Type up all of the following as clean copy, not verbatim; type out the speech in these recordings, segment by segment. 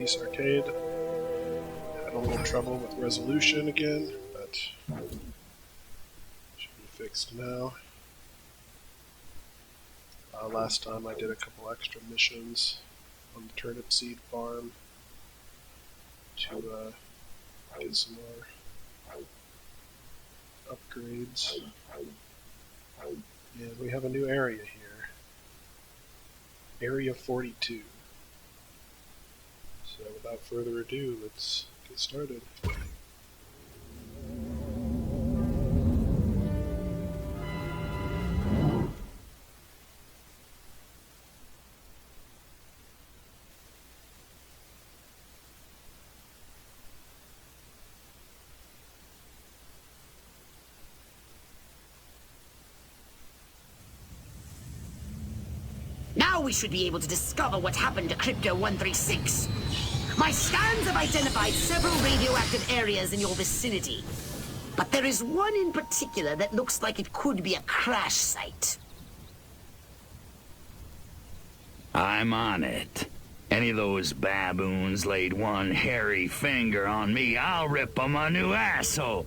Peace Arcade. Had a little trouble with resolution again, but should be fixed now. Last time I did a couple extra missions on the turnip seed farm to get some more upgrades. And we have a new area here. Area 42. So without further ado, let's get started. Now we should be able to discover what happened to Crypto-136. My scans have identified several radioactive areas in your vicinity, but there is one in particular that looks like it could be a crash site. I'm on it. Any of those baboons laid one hairy finger on me, I'll rip them a new asshole.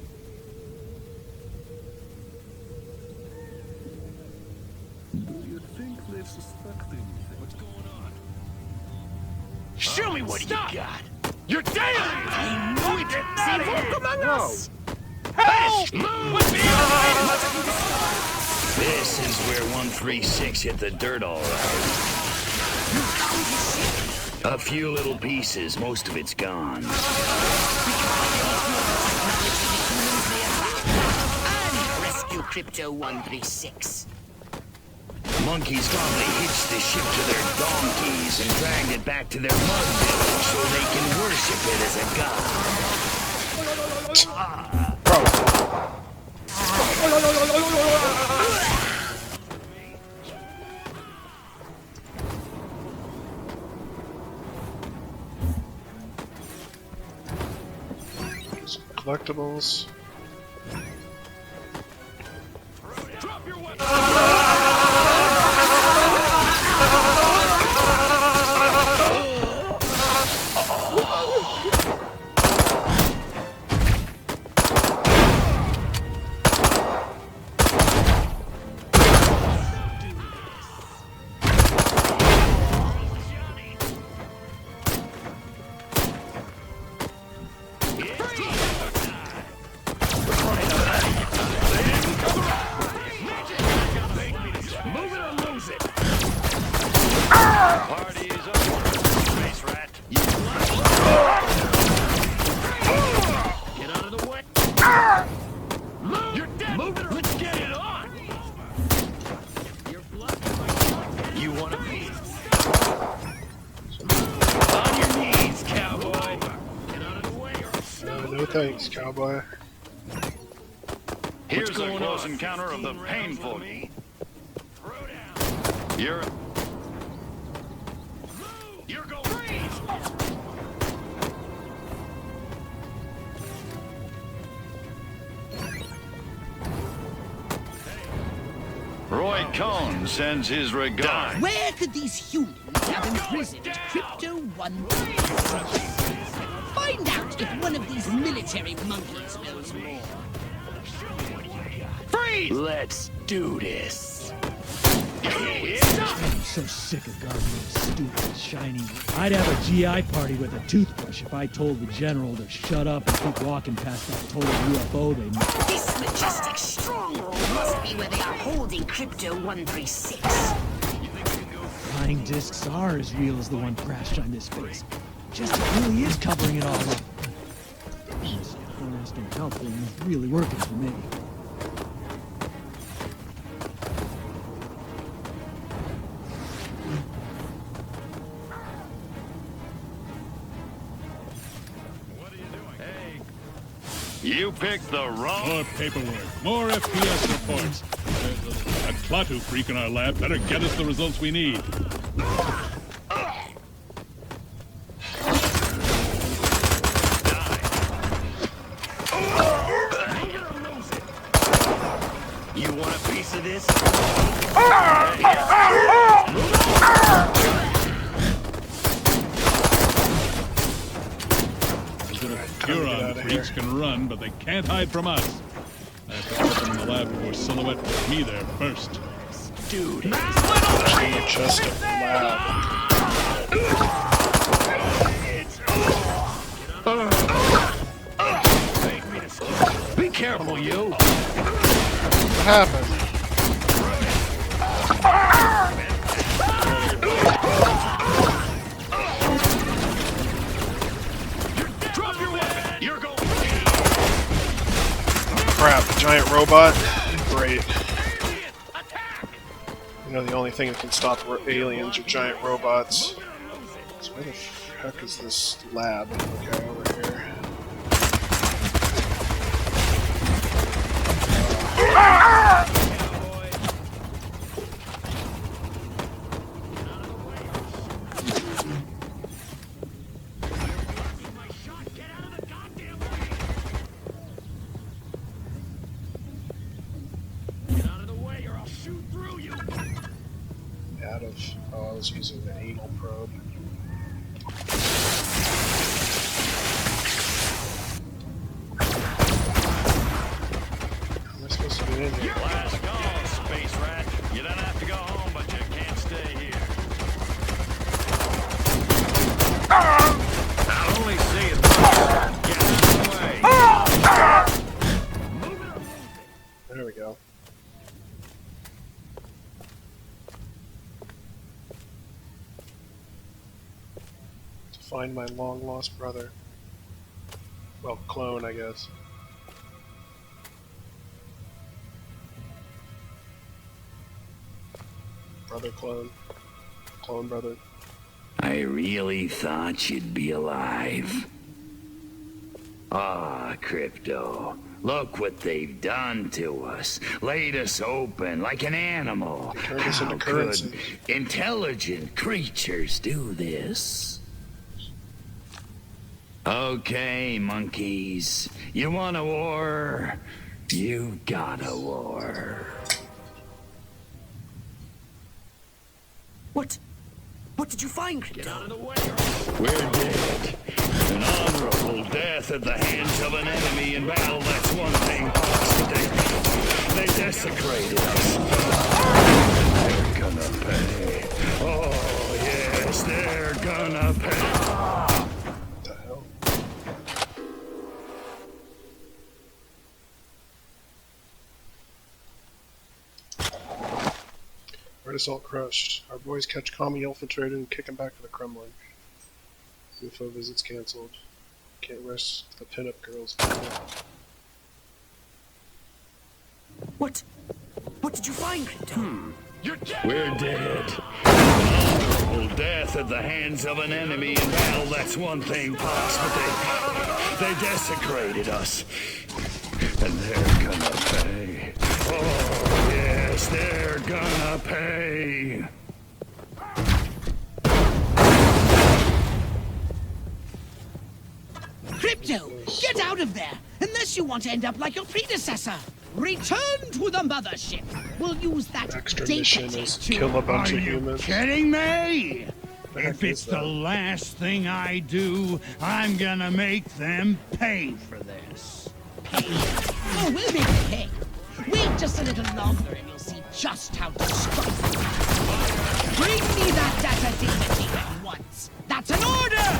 Show me what you got! You're dead! I knew it! See folk among us! Help! This is where 136 hit the dirt all right. A few little pieces, most of it's gone. And rescue Crypto-136. Monkeys probably hitched the ship to their donkeys and dragged it back to their mud village so they can worship it as a god. Some collectibles. Drop your weapon! No thanks, cowboy. Here's a close encounter of the painful. You're going. Freeze! Roy Cohn sends his regards. Where could these humans have imprisoned Crypto-136? Find out if one of these military monkeys knows more. Freeze! Let's do this. I'm so sick of Guardian's stupid, shiny. I'd have a GI party with a toothbrush if I told the general to shut up and keep walking past that total UFO they made. This majestic stronghold must be where they are holding Crypto-136. Flying discs are as real as the one crashed on this base. Just it really is covering it all up. This fluorescent health thing is really working for me. You picked the wrong... More paperwork, more FPS reports. That Klaatu freak in our lab better get us the results we need. You want a piece of this? Time to get Huron out of freaks here. can run, but they can't hide from us. I have to put them in the lab before Silhouette puts me there first. Dude, Just a lab. be careful, you. What happened? Drop your weapon. You're going. Crap, giant robot? Great. You know, the only thing that can stop aliens are giant robots. So where the heck is this lab? Okay, over here. Oh, I was using the anal probe. How am I supposed to get in here? Last call, space rat. You don't have to go home, but you can't stay here. I'll only see it. Get out of the way. There we go. Find my long-lost brother. Well, clone, I guess. Brother clone. Clone brother. I really thought you'd be alive. Ah, Crypto. Look what they've done to us. Laid us open like an animal. Turned us into How currency. could intelligent creatures do this? Okay, monkeys. You want a war? You got a war. What did you find, Crypto? We're dead. An honorable death at the hands of an enemy in battle, that's one thing. But they desecrated us. They're gonna pay. Oh, yes, they're gonna pay. What the hell? Red Assault crushed. Our boys catch Kami infiltrated and kick him back to the Kremlin. UFO visits cancelled. Can't rest the pinup girls. What did you find, Crypto? We're dead. An honorable death at the hands of an enemy in battle, that's one thing, Pops, but they desecrated us. And they're gonna pay. Oh, yes, they're gonna pay. Crypto, get out of there! Unless you want to end up like your predecessor! Return to the mothership! We'll use that Extra data mission tape is to... kill a bunch Are of you humans. kidding me? The heck If is it's the that? last thing I do, I'm gonna make them pay for this. Oh, we'll make it pay. Wait just a little longer and you'll see just how destructive. Bring me that data tape at once. That's an order!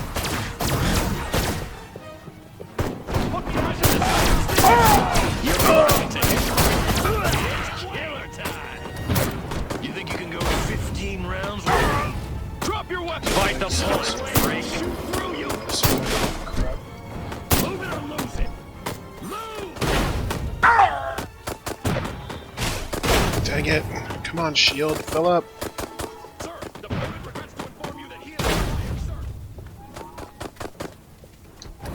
Killer time. You think you can go 15 rounds with me? Drop your weapon. Fight the bullet, freak. Shoot through you. Crap. Move it or lose it. Move. Dang it. Come on, shield. Fill up. Sir, the pilot regrets to inform you that he is sir.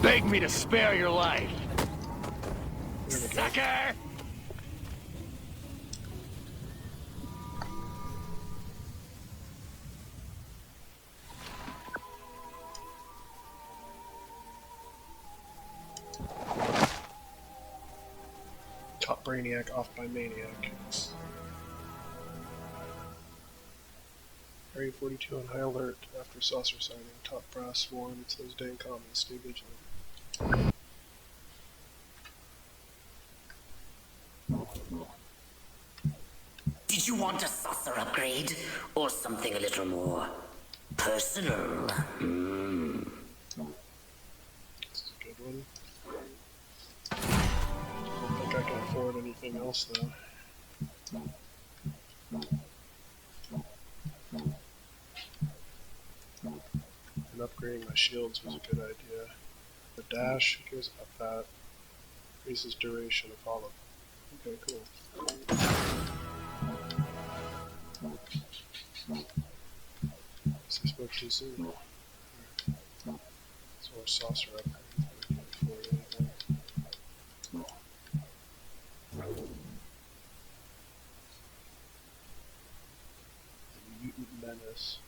Beg me to spare your life. There we go. Sucker! Top Brainiac off by Maniac. Area 42 on high alert after saucer sighting. Top brass sworn. It's those dang comments. Stay vigilant. You want a saucer upgrade? Or something a little more personal? This is a good one. I don't think I can afford anything else, though. And upgrading my shields was a good idea. The dash, who cares about that? Increases duration of all of them. Okay, cool. Guess I spoke too soon. So our saucer upgrade. I can't afford anything. Mutant menace.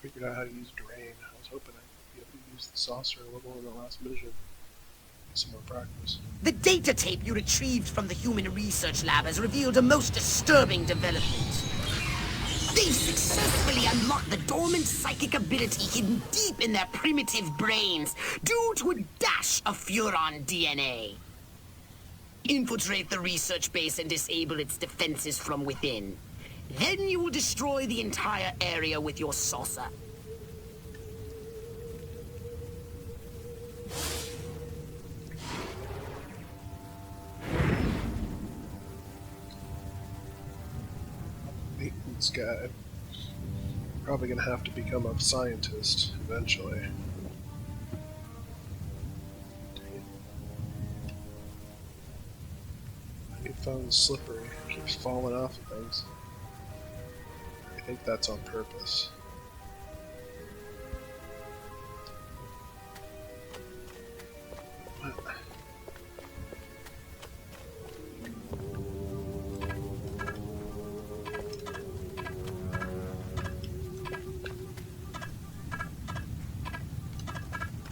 Figured out how to use drain. I was hoping I'd be able to use the saucer a little in the last mission. Get some more practice. The data tape you retrieved from the Human Research Lab has revealed a most disturbing development. They've successfully unlocked the dormant psychic ability hidden deep in their primitive brains due to a dash of Furon DNA. Infiltrate the research base and disable its defenses from within. Then you will destroy the entire area with your saucer. Maintenance guy. Probably gonna have to become a scientist eventually. My new phone's slippery. It keeps falling off of things. I think that's on purpose. What?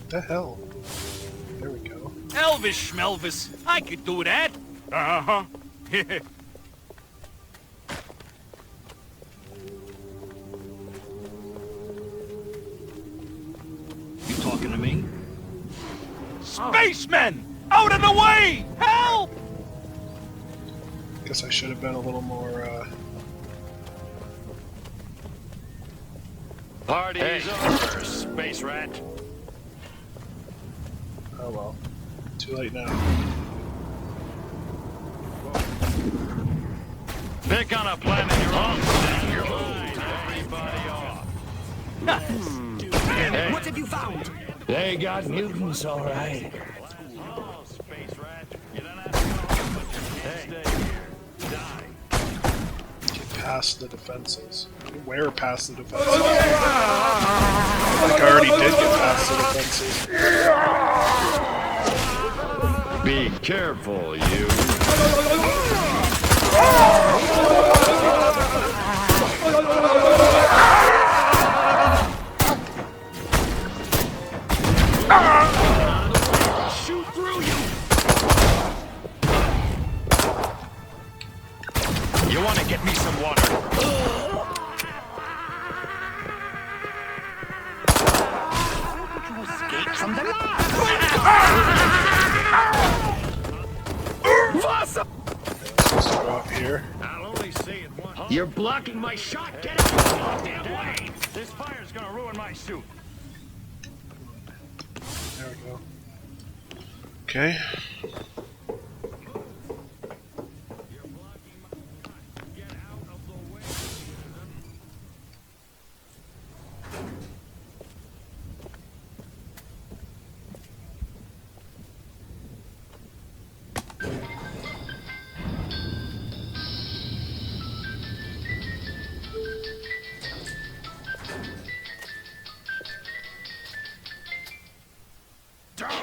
The hell? There we go. Elvis Schmelvis, I could do that. Uh-huh. You talking to me? Spacemen! Out of the way! Help! Guess I should have been a little more, Party's over, space rat. oh well. Too late now. Pick on a planet you're on. Everybody off. Hey. What have you found? They got mutants, all right. Oh, space rat. You don't have to go, but you can't stay here. Die. Get past the defenses. Where past the defenses? I think I already did get past the defenses. Be careful, you. Shoot through you! You want to get me some water? Escape from the lab! Let's go up here. I'll only see it once. You're blocking my shot! Get out of the goddamn way! This fire's gonna ruin my suit. There we go. Okay.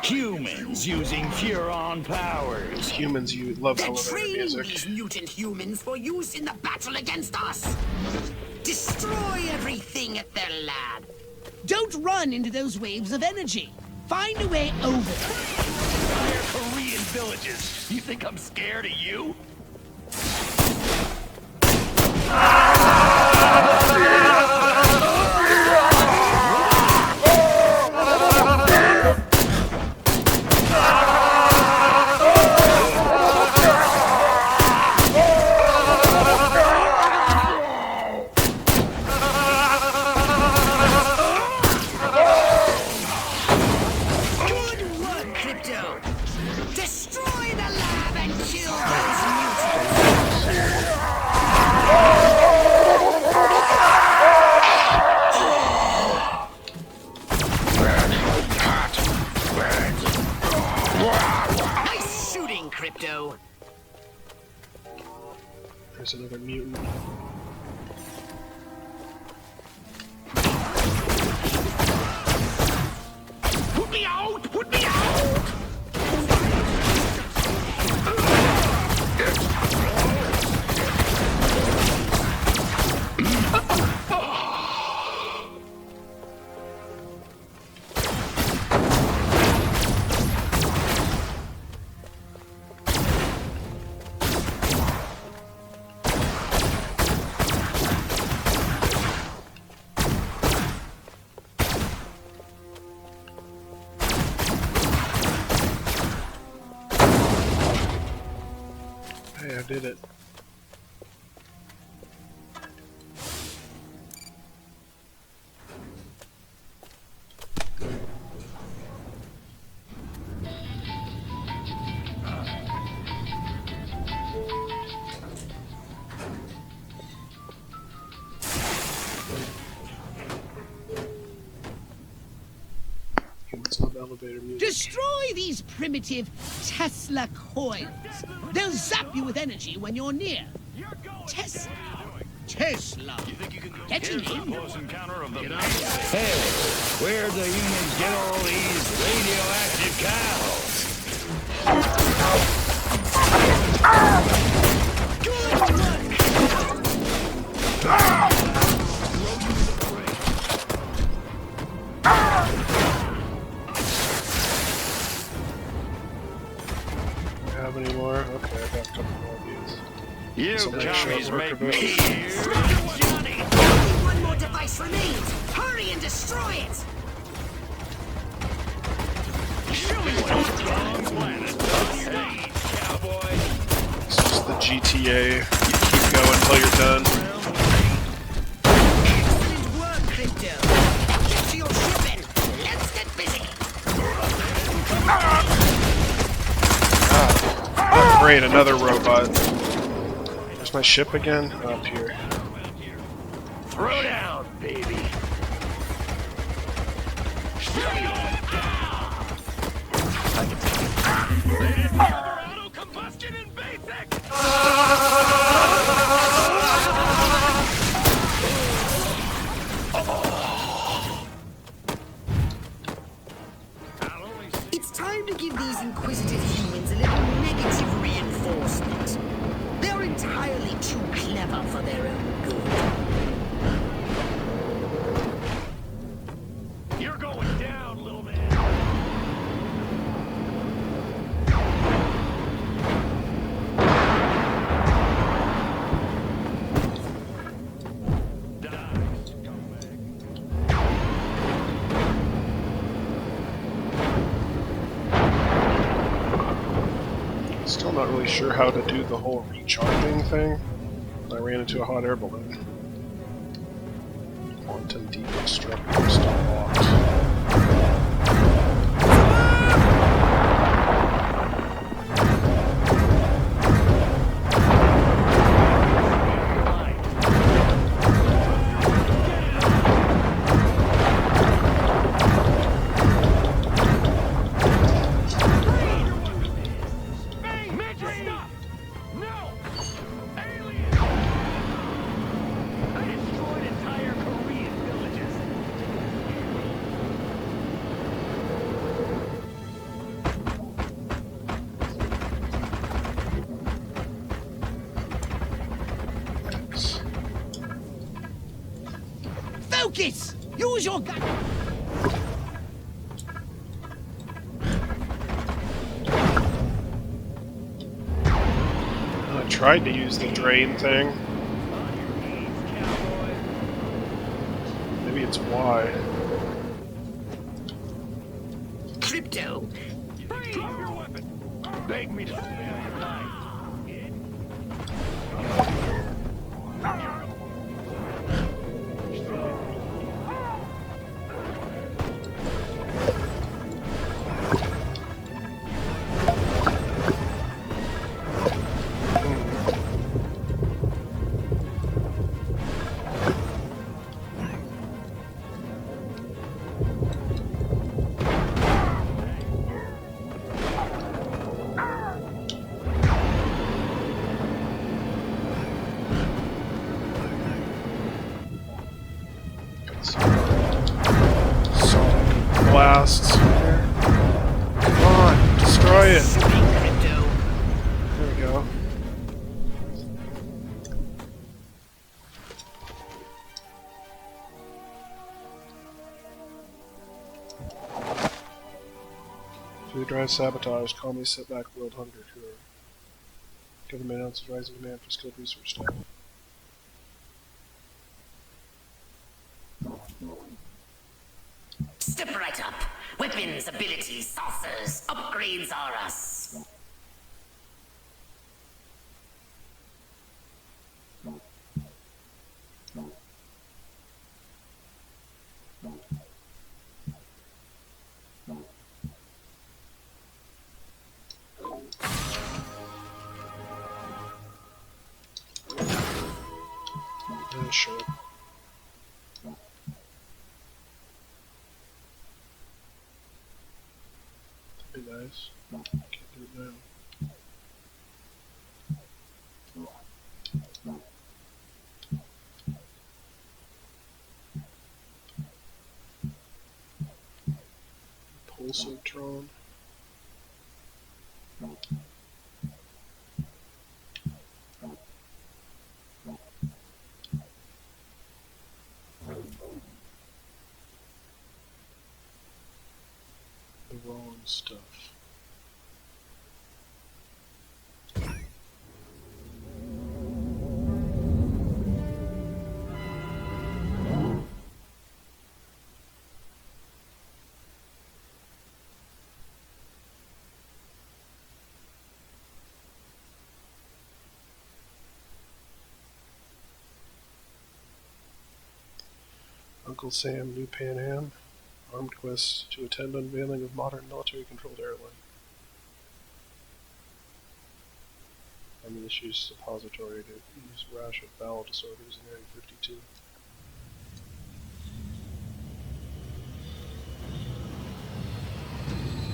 Humans using Furon powers. Humans, you love They're elevator training music. these mutant humans for use in the battle against us. Destroy everything at their lab. Don't run into those waves of energy. Find a way over. Entire Korean villages. You think I'm scared of you? Crypto. There's another mutant. Put me out! Put me out! Hey, I did it. Humans love elevator music. Destroy these primitive Tesla coils. They'll zap you with energy when you're near. Tesla. Tesla. Getting in. Hey, where'd the humans get all these radioactive cows? Have any more? Okay, I got a couple more of these. You Somebody commies shot make worker me... votes. Johnny! Only one more device remains! Hurry and destroy it! Show me what a strong planet does. Hey, cowboy. It's just the GTA. You keep going until you're done. Excellent work, Crypto! Get to your shipping! Let's get busy! Oh, great, another robot. Where's my ship again? Up here. Throw down, baby. Auto combustion in basic! It's time to give these inquisitive humans a little negative reinforcement. They're entirely too clever for their own good. You're going down, little man. Still not really sure how to do the whole recharging thing. I ran into a hot air balloon. Quantum deconstructor still locked. Focus! Use your gun! I tried to use the drain thing. Maybe it's Y. Crypto, Drop your weapon. Beg me to spare your life. blasts here. Come on, destroy it. Crypto. There we go. Food drive sabotage, calmly set back world hunger cure. Government announces rising demand for skilled research staff. Step right up. Weapons, abilities, saucers, upgrades are us. Yeah, sure. That'd be nice. Can't do it now. Pulsatron. The wrong stuff. Uncle Sam, New Pan Am. Armed quest to attend unveiling of modern military-controlled airline. Ammunition suppository to use rash of bowel disorders in Area 52.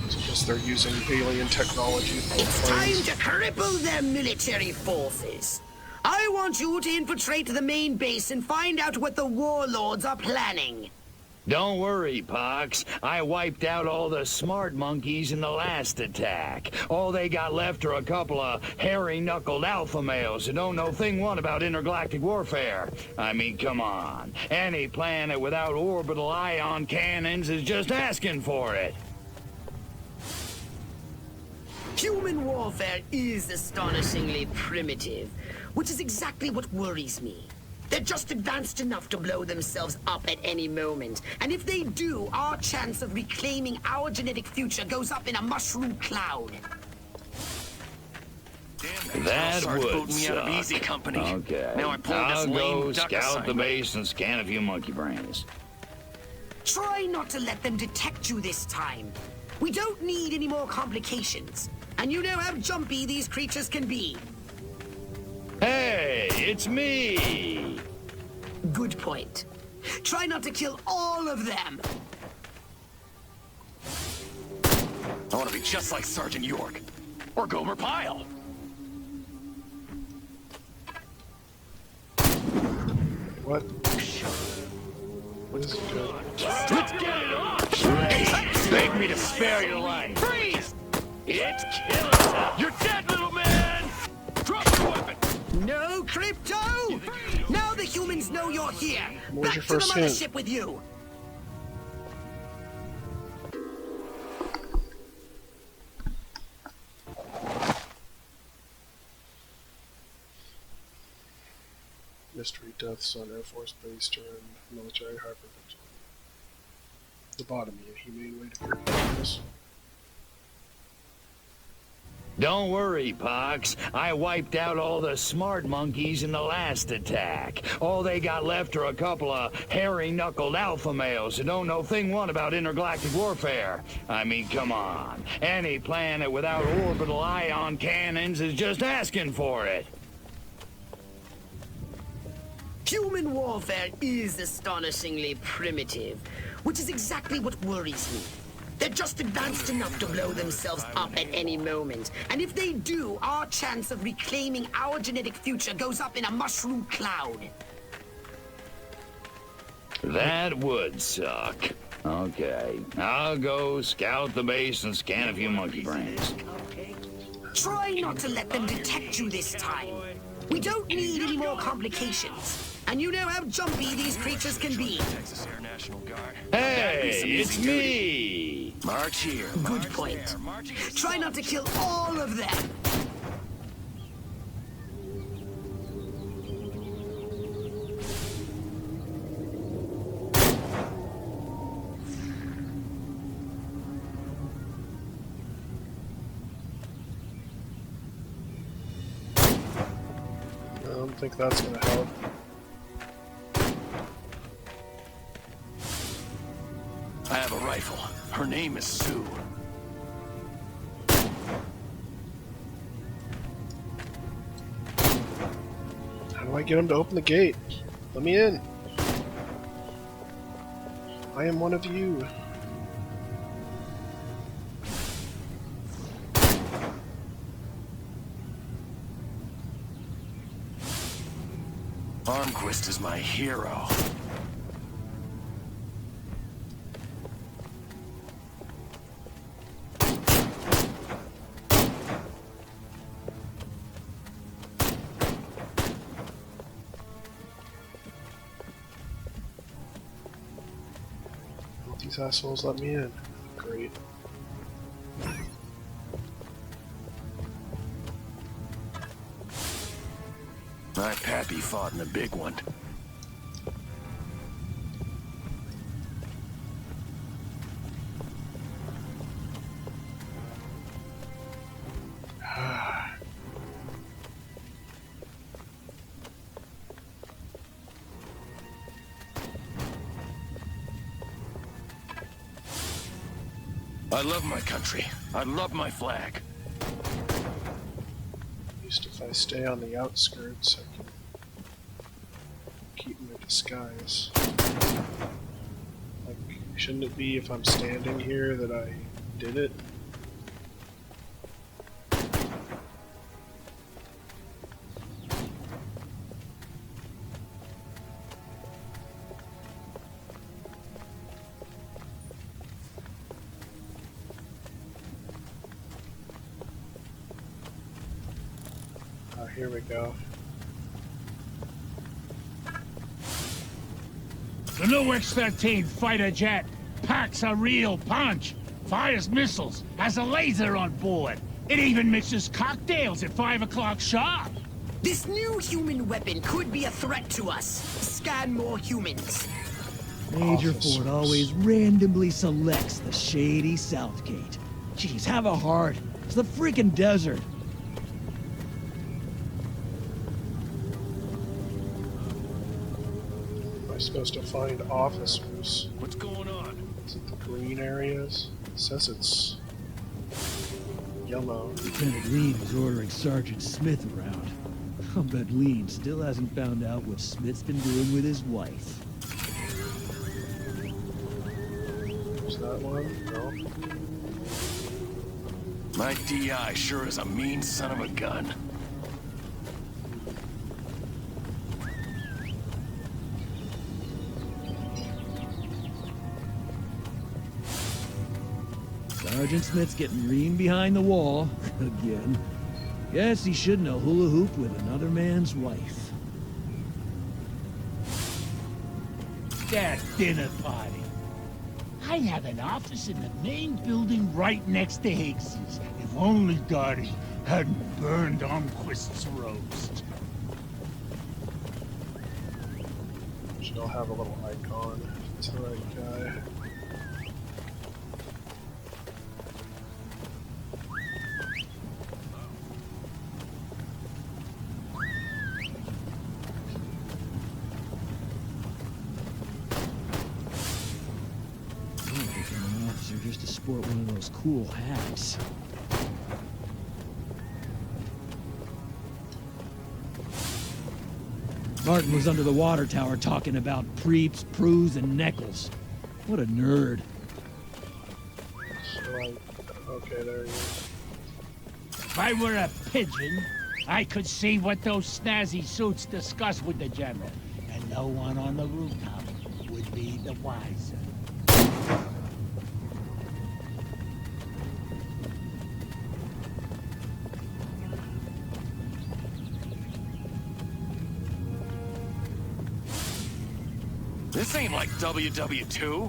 So I guess they're using alien technology for It's time planes. to cripple their military forces. I want you to infiltrate the main base and find out what the warlords are planning. Don't worry, Pox. I wiped out all the smart monkeys in the last attack. All they got left are a couple of hairy-knuckled alpha males who don't know thing one about intergalactic warfare. I mean, come on. Any planet without orbital ion cannons is just asking for it. Human warfare is astonishingly primitive, which is exactly what worries me. They're just advanced enough to blow themselves up at any moment. And if they do, our chance of reclaiming our genetic future goes up in a mushroom cloud. That would booted me out of suck. Easy Company. Okay. Now I'm pulling I'll this lame go duck scout the assignment. base and scan a few monkey brains. Try not to let them detect you this time. We don't need any more complications. And you know how jumpy these creatures can be. Hey, it's me! Good point. Try not to kill all of them. I want to be just like Sergeant York. Or Gomer Pyle. What? What is good? Let's get it on! Beg me to spare your life. Freeze! It's killing time. You're dead, little man! Drop your weapon! No crypto! Now the humans know you're here. Where's Back your to the first hint? mothership with you. Mystery deaths on Air Force Base during military hyperventilation. Lobotomy, a humane way to cure blindness. Don't worry, Pox. I wiped out all the smart monkeys in the last attack. All they got left are a couple of hairy-knuckled alpha males who don't know thing one about intergalactic warfare. I mean, come on. Any planet without orbital ion cannons is just asking for it. Human warfare is astonishingly primitive, which is exactly what worries me. They're just advanced enough to blow themselves up at any moment. And if they do, our chance of reclaiming our genetic future goes up in a mushroom cloud. That would suck. Okay, I'll go scout the base and scan a few monkey brains. Try not to let them detect you this time. We don't need any more complications. And you know how jumpy these creatures can be. Texas Air National Guard. Hey, it's me! March here. Good point. Try not to kill all of them. I don't think that's gonna help. I have a rifle. Her name is Sue. How do I get him to open the gate? Let me in. I am one of you. Armquist is my hero. These assholes let me in. Great. My pappy fought in a big one. I love my country. I love my flag. At least if I stay on the outskirts, I can keep my disguise. Like, shouldn't it be if I'm standing here that I did it? Here we go. The new X-13 fighter jet packs a real punch, fires missiles, has a laser on board. It even mixes cocktails at 5 o'clock sharp. This new human weapon could be a threat to us. Scan more humans. Major Officers. Ford always randomly selects the shady Southgate. Jeez, have a heart. It's the freaking desert. Am I supposed to find officers? What's going on? Is it the green areas? It says it's yellow. Lieutenant Lean was ordering Sergeant Smith around. I'll bet Lean still hasn't found out what Smith's been doing with his wife. Is that one? No. My DI sure is a mean son of a gun. Sergeant Smith's getting lean behind the wall. Again. Guess he shouldn't have hula hooped with another man's wife. That dinner party. I have an office in the main building right next to Higgs's. If only Dottie hadn't burned Armquist's roast. Should all have a little icon. It's the right guy. Just to sport one of those cool hats. Martin was under the water tower talking about preeps, proos, and neckles. What a nerd. So okay, there he is. If I were a pigeon, I could see what those snazzy suits discuss with the general, and no one on the rooftop would be the wiser. This ain't like WW2.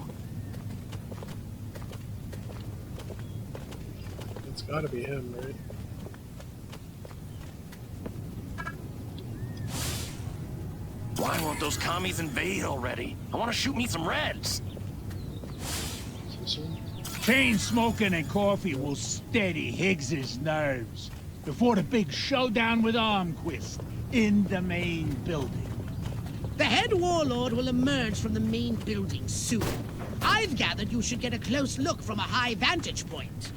It's gotta be him, right? Why won't those commies invade already? I want to shoot me some Reds. Is this him? Chain smoking and coffee will steady Higgs's nerves before the big showdown with Armquist in the main building. The head warlord will emerge from the main building soon. I've gathered you should get a close look from a high vantage point.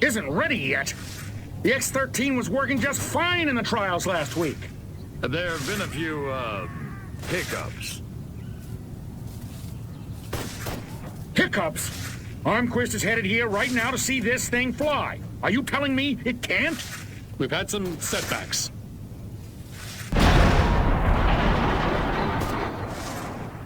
Isn't ready yet. The X-13 was working just fine in the trials last week. There have been a few, hiccups. Hiccups? Armquist is headed here right now to see this thing fly. Are you telling me it can't? We've had some setbacks.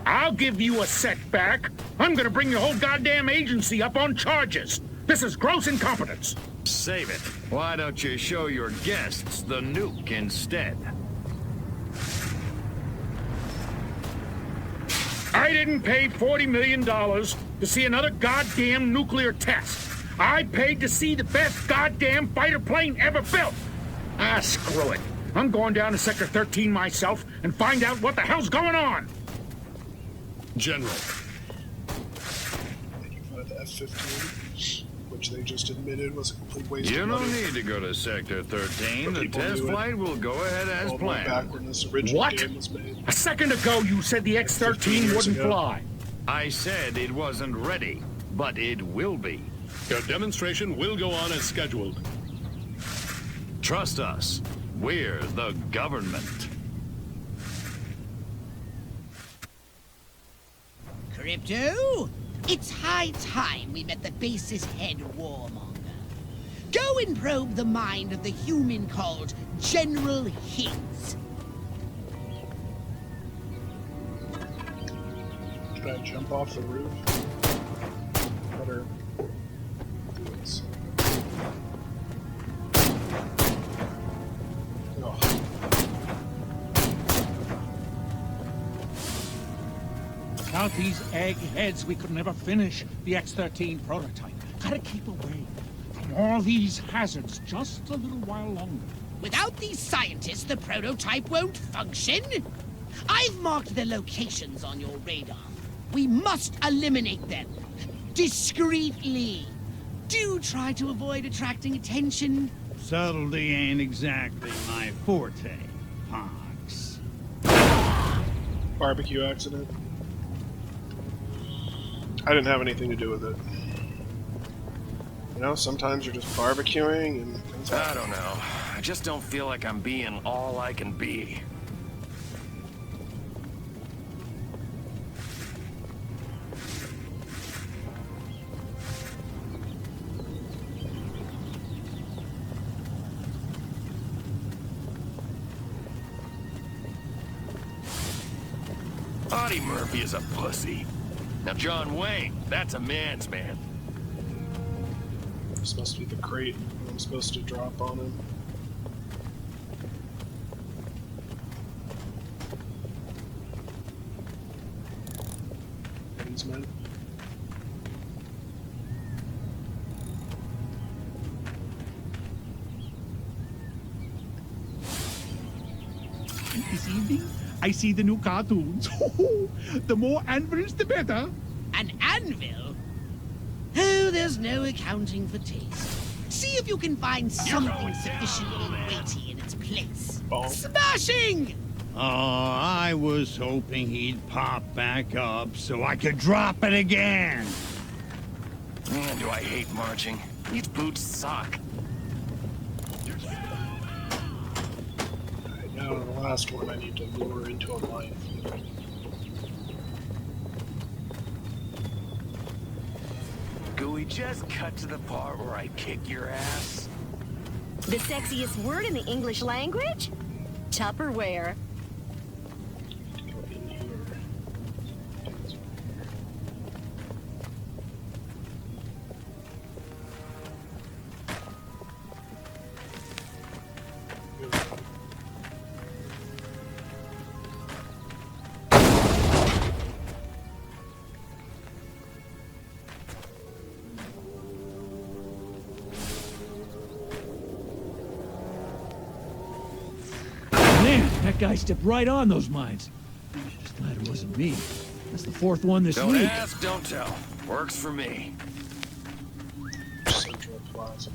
I'll give you a setback. I'm gonna bring your whole goddamn agency up on charges. This is gross incompetence. Save it. Why don't you show your guests the nuke instead? I didn't pay $40 million to see another goddamn nuclear test. I paid to see the best goddamn fighter plane ever built. Ah, screw it. I'm going down to Sector 13 myself and find out what the hell's going on. General. They can find the F-15, which they just admitted was a complete waste You of don't money. need to go to Sector 13. But The people test knew it flight will go ahead as all the way back planned. when this original What? game was made. A second ago you said the 15 X-13 years wouldn't ago. fly. I said it wasn't ready, but it will be. Your demonstration will go on as scheduled. Trust us. We're the government. Crypto, it's high time we met the base's head warmonger. Go and probe the mind of the human called General Higgs. Should I jump off the roof? Better do this. Oh, Without these eggheads, we could never finish the X-13 prototype. Gotta keep away from all these hazards just a little while longer. Without these scientists, the prototype won't function. I've marked their locations on your radar. We must eliminate them. Discreetly. Do try to avoid attracting attention. Subtlety ain't exactly my forte, Pox. barbecue accident. I didn't have anything to do with it. You know, sometimes you're just barbecuing and things I happen. don't know. I just don't feel like I'm being all I can be. Audie Murphy is a pussy. Now John Wayne, that's a man's man. This must be the crate I'm supposed to drop on him. These men. This evening, I see the new cartoons. The more anvils, the better. An anvil? Oh, there's no accounting for taste. See if you can find something sufficiently weighty in its place. Ball. Smashing! Oh, I was hoping he'd pop back up so I could drop it again. Man, do I hate marching. These boots suck. Alright, now the last one I need to lure into a minefield. Could we just cut to the part where I kick your ass? The sexiest word in the English language? Tupperware. Go in here. That guy stepped right on those mines. Just glad it wasn't me. That's the fourth one this Don't week. ask, don't tell. Works for me. Central Plaza.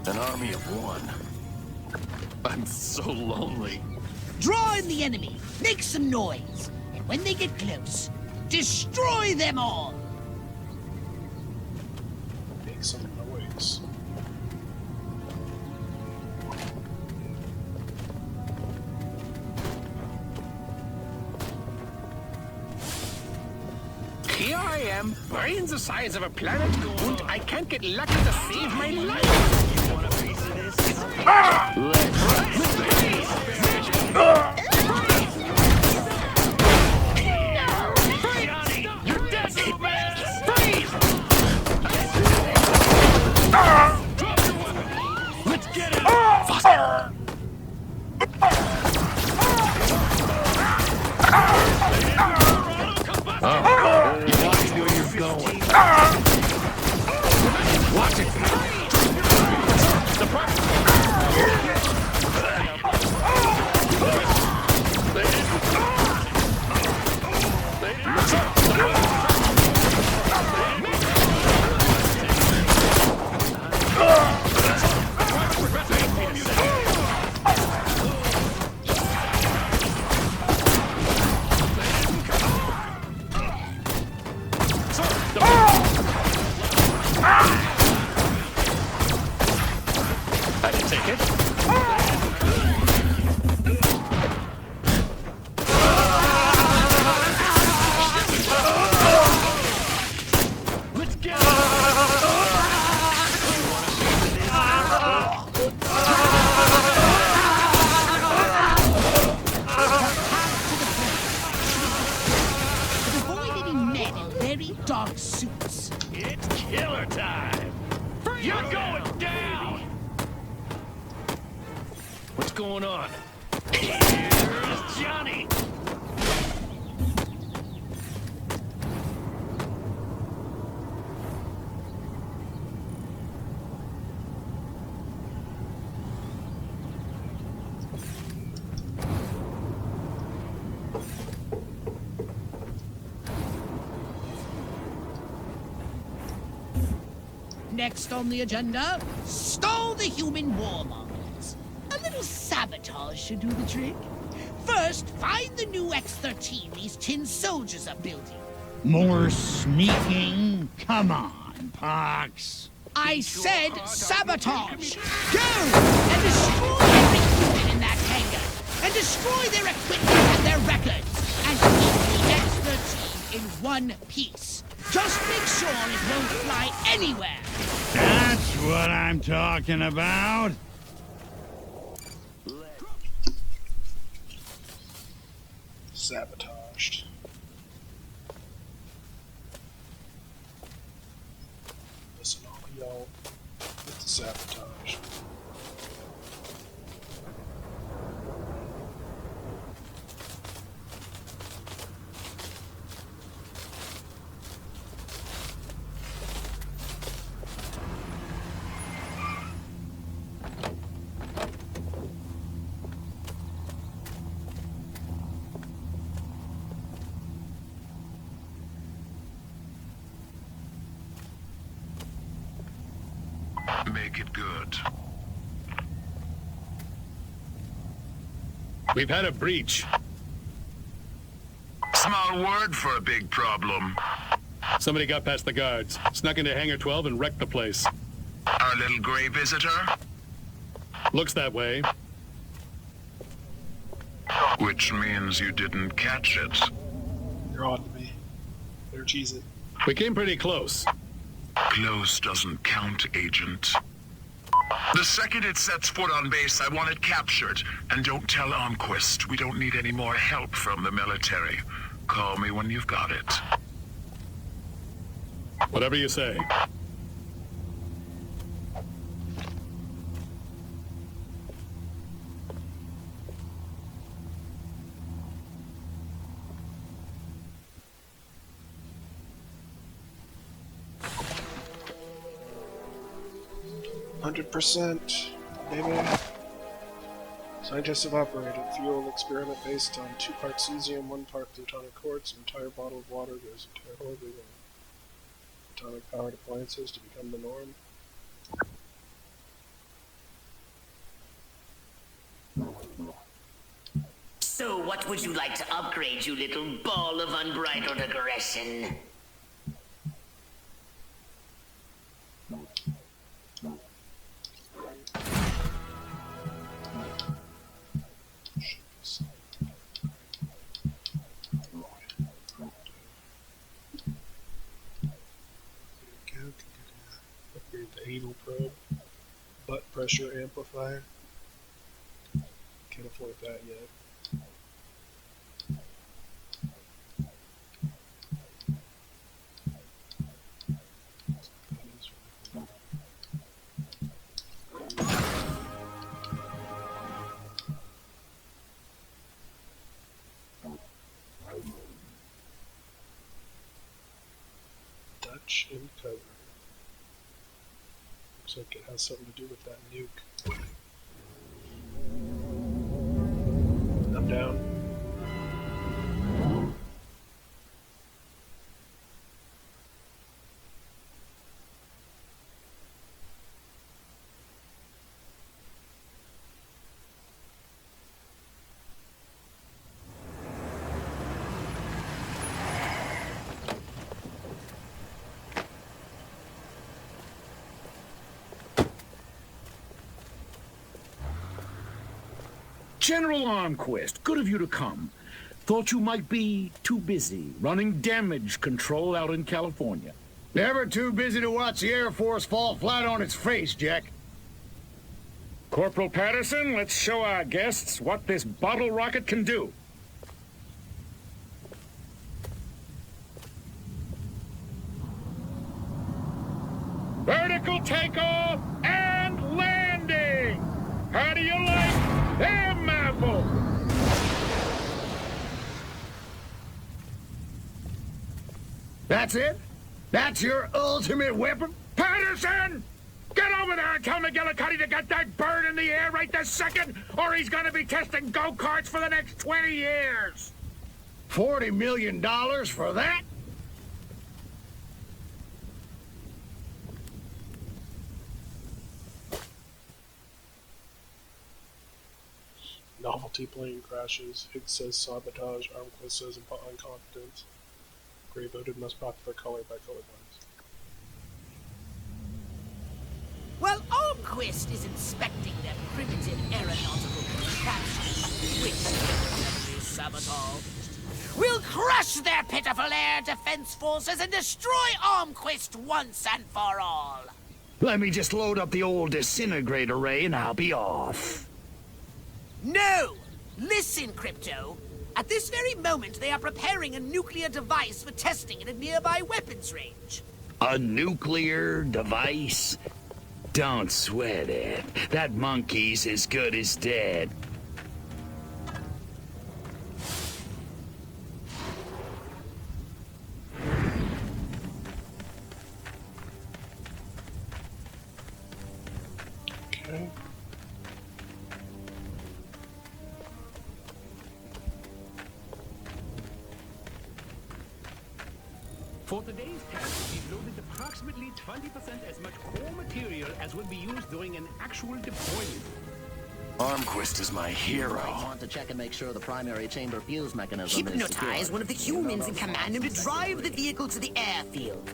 An army of one. I'm so lonely. Draw in the enemy, make some noise, and when they get close, destroy them all! Make some noise. Here I am, brains the size of a planet, and I can't get lucky to save my life. You want a piece of this? Johnny, you're dead, little man! Freeze! Drop your weapon! Let's get it! Faster! Watch where you're going. Watch it. I didn't take it. Let's get it! Avoid any men in very dark suits. It's killer time! You're going down! What's going on? Here's Johnny! Next on the agenda, stall the human warmongers. A little sabotage should do the trick. First, find the new X-13 these tin soldiers are building. More sneaking? Come on, Pox. I said sabotage! Go and destroy every human in that hangar! And destroy their equipment and their records! And keep the X-13 in one piece. Just make sure it won't fly anywhere! That's what I'm talking about. Sabotaged. Listen, all y'all, with the sabotage. Make it good. We've had a breach. Small word for a big problem. Somebody got past the guards, snuck into Hangar 12 and wrecked the place. Our little gray visitor? Looks that way. Which means you didn't catch it. You're on to me. Better cheese it. We came pretty close. Close doesn't count, Agent. The second it sets foot on base, I want it captured. And don't tell Armquist. We don't need any more help from the military. Call me when you've got it. Whatever you say. 100%, baby. Scientists have operated fuel experiment based on 2 parts cesium, 1 part plutonic quartz. An entire bottle of water goes horribly wrong. Atomic powered appliances to become the norm. So what would you like to upgrade, you little ball of unbridled aggression? Upgrade the anal probe. Butt pressure amplifier. Can't afford that yet. Dutch and cover. Looks like it has something to do with that nuke. I'm down. General Armquist, good of you to come. Thought you might be too busy running damage control out in California. Never too busy to watch the Air Force fall flat on its face, Jack. Corporal Patterson, let's show our guests what this bottle rocket can do. Vertical takeoff and landing! How do you like them apples? That's it? That's your ultimate weapon? Patterson! Get over there and tell McGillicuddy to get that bird in the air right this second, or he's gonna be testing go-karts for the next 20 years! $40 million for that? Novelty plane crashes. Higgs says sabotage. Armquist says incompetence. Gray voted most popular color by colorblind. While Armquist is inspecting their primitive aeronautical contraptions, which is sabotaged, we'll crush their pitiful air defense forces and destroy Armquist once and for all. Let me just load up the old disintegrator ray and I'll be off. No! Listen, Crypto. At this very moment, they are preparing a nuclear device for testing at a nearby weapons range. A nuclear device? Don't sweat it. That monkey's as good as dead. Okay. For today's test, we've loaded approximately 20% as much core material as would be used during an actual deployment. Armquist is my hero. I want to check and make sure the primary chamber fuse mechanism is Hypnotize secure. one of the humans and command him to drive the vehicle to the airfield.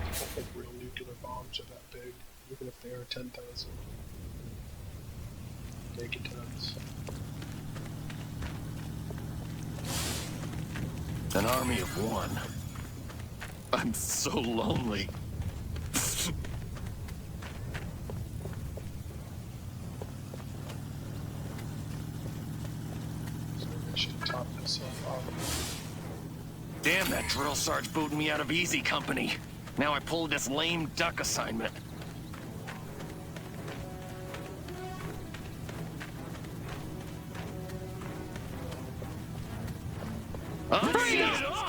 I don't think real nuclear bombs are that big. even if they are 10,000 megatons. An army of one. I'm so lonely. Top myself off. Damn, that drill sarge booted me out of easy company. Now I pulled this lame duck assignment. Freeze!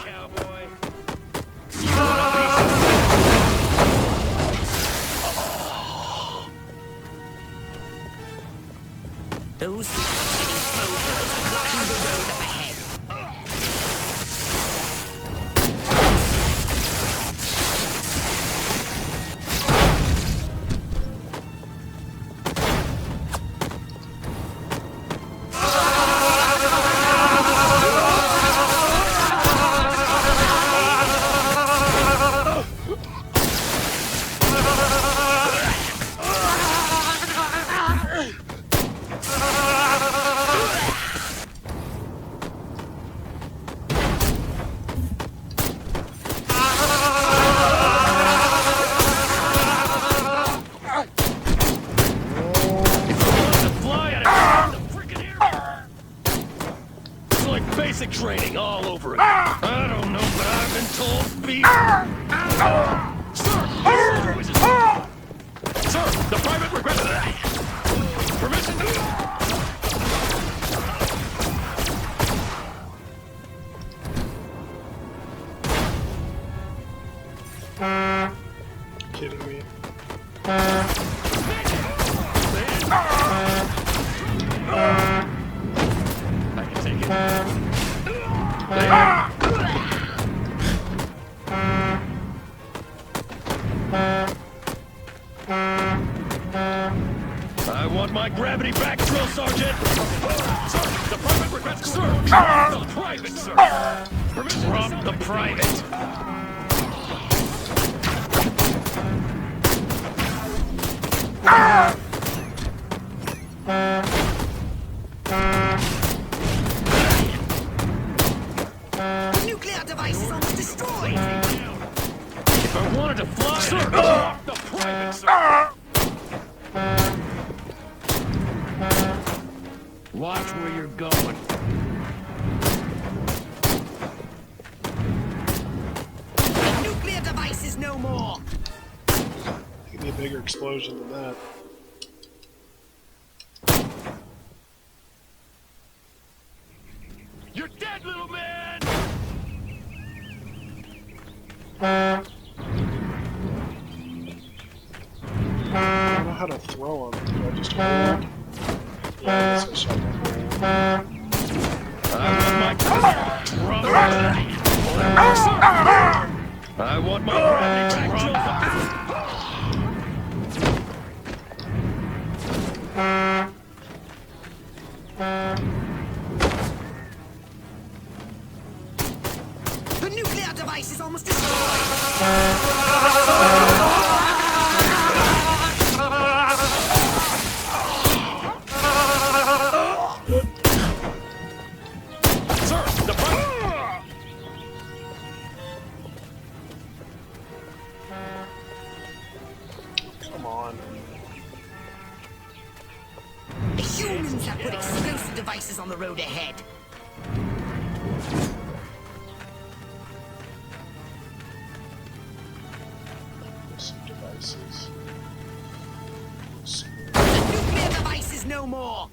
Cowboy! Those explosives are blocking the road up ahead. Basic training all over again. I don't know, but I've been told be... Sir, the private requests permission. Kidding me? I can take it. I want my gravity back, drill sergeant! Sir, the private request, sir! The private, sir! Permission, drop the private! The nuclear device is almost destroyed! If I wanted to fly, sir! Drop the private, sir! Watch where you're going. The nuclear device is no more! Give me a bigger explosion than that. You're dead, little man! I don't know how to throw them. Do I just hold? Yeah, I guess I shot that. I want my gravity back. The nuclear device is almost destroyed! Come on. The humans have put explosive devices on the road ahead. Some devices. The nuclear device is no more!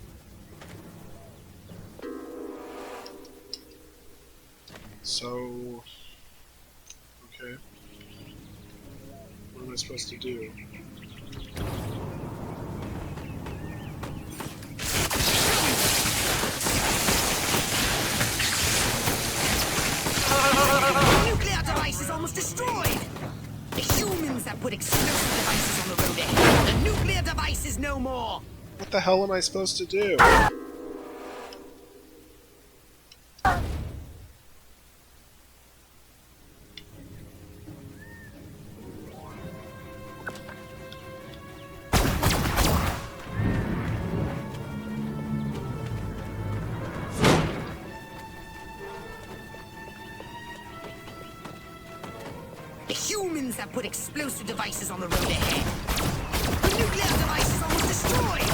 So... Okay. What am I supposed to do? The nuclear device is almost destroyed! The humans have put explosive devices on the road ahead. The nuclear device is no more! What the hell am I supposed to do? humans have put explosive devices on the road ahead. The nuclear device is almost destroyed!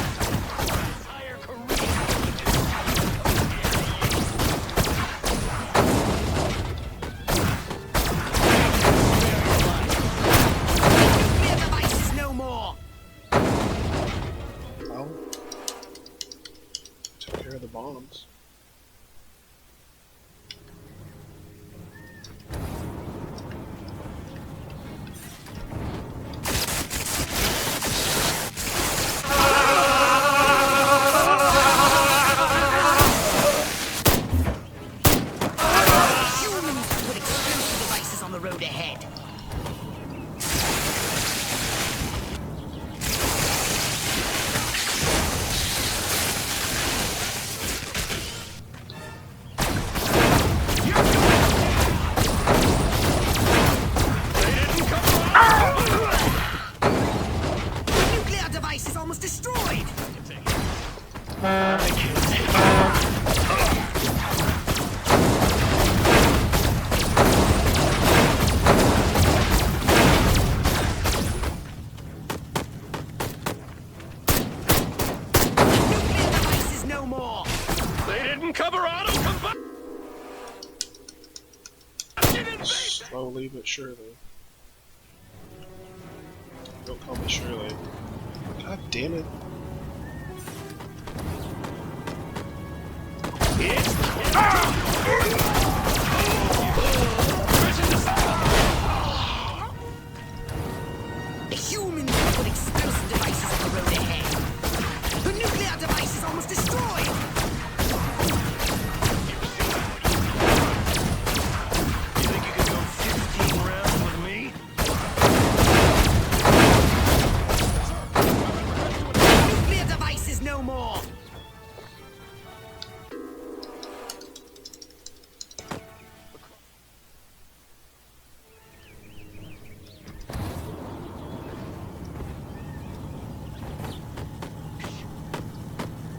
Nuclear device is no more! Well, took care of the bombs. Slowly but surely. Don't call me Shirley. God damn it. The humans have put explosive devices on the road ahead. The nuclear device is almost destroyed!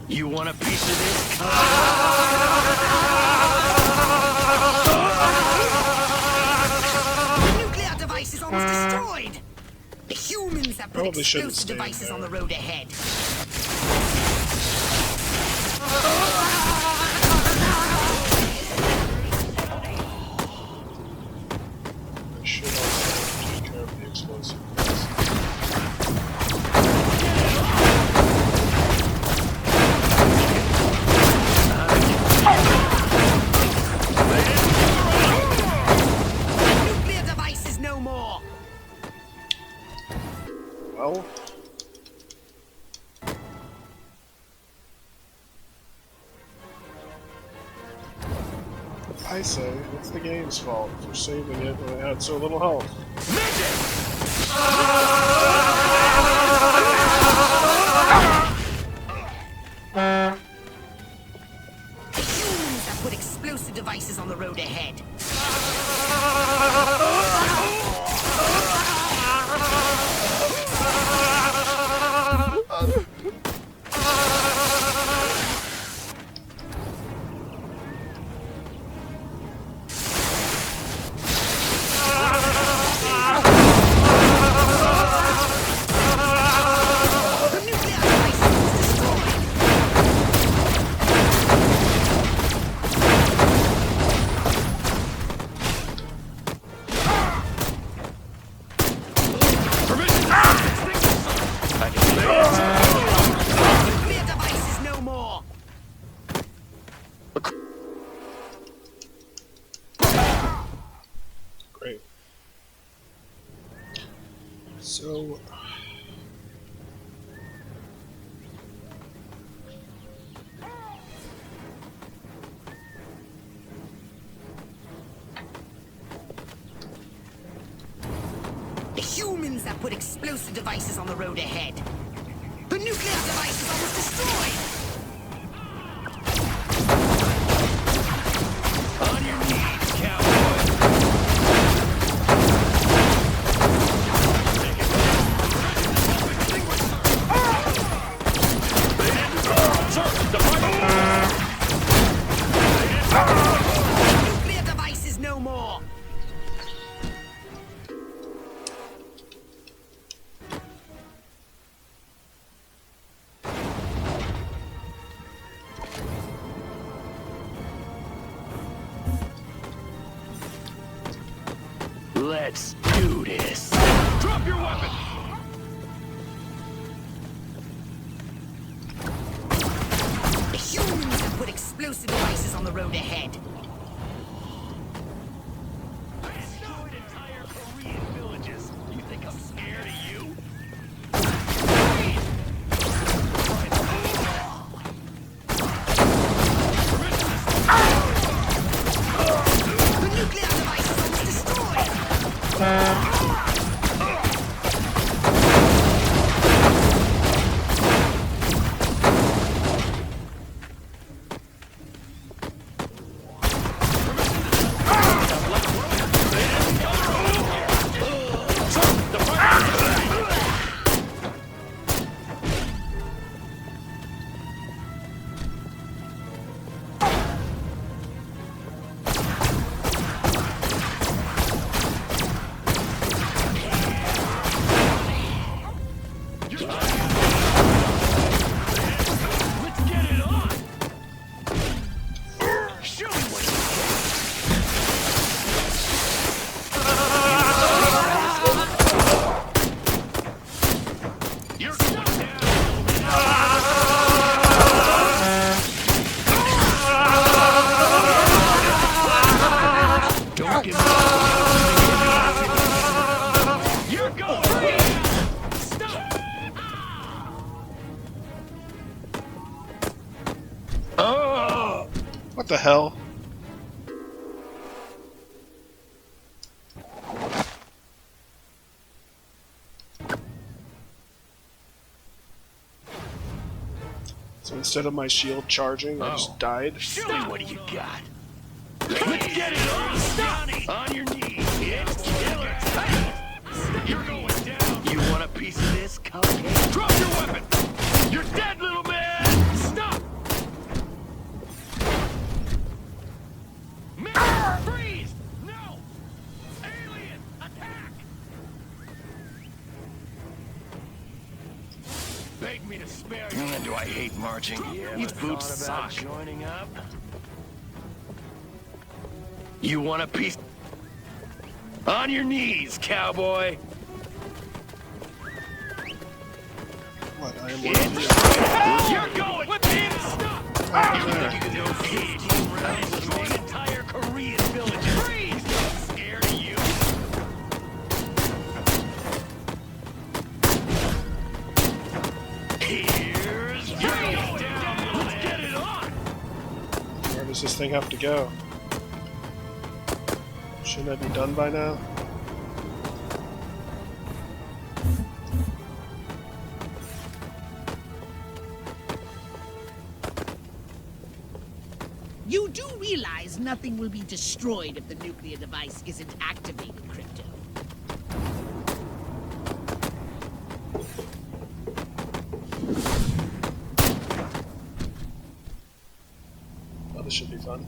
You want a piece of this? The nuclear device is almost destroyed! The humans have put explosive devices on the road ahead. I should also take care of the explosive devices. Well, I say it's the game's fault for saving it when it had so little health. The humans have put explosive devices on the road ahead. Great. So, the humans have put explosive devices on the road ahead. The nuclear device is almost destroyed! On your knees, cowboy! Sir, the nuclear device is no more! Let's do this. Drop your weapon! The humans have put explosive devices on the road ahead. I destroyed entire Korean villages. You think I'm scared of you? The nuclear device is almost destroyed! What the hell? So instead of my shield charging, I just died. Show me what you got. Let's get it on! Stop! On your knees. It's killer tight. You're going down. You want a piece of this, cupcake? Drop your weapon! You're dead, little man! Stop! Man, freeze! No! Alien, attack! Beg me to spare you. Man, do I hate marching. These boots suck. Joining up? You want a piece? On your knees, cowboy! What, I am one of you. You're going with him! Stop! You think you can go 15 rounds with one entire Korean village? Freeze! I'm scared of you. Here's your down. Let's get it on! Where does this thing have to go? Shouldn't I be done by now? You do realize nothing will be destroyed if the nuclear device isn't activated, Crypto. Oh, this should be fun.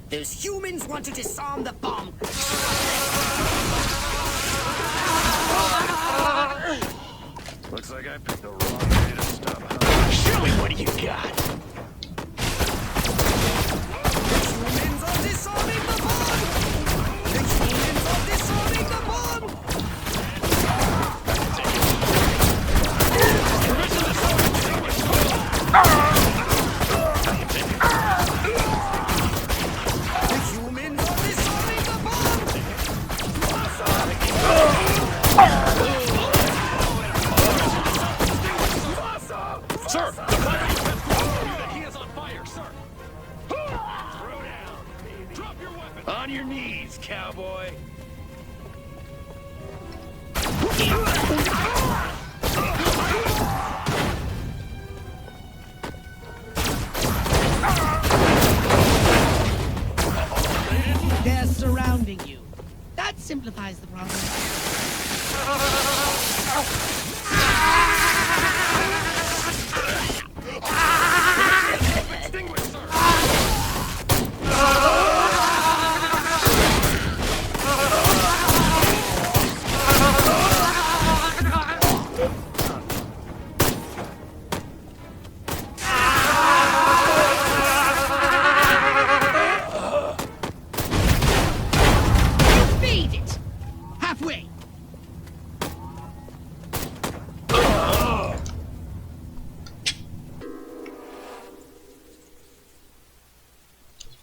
Those humans want to disarm the bomb. Looks like I picked the wrong way to stop. Show me what you got. The humans are disarming the bomb. The humans are disarming the bomb. The humans are disarming the bomb. Sir, the fire he is on fire, sir. Throw down, baby. Drop your weapon. On your knees, cowboy. They're surrounding you. That simplifies the problem.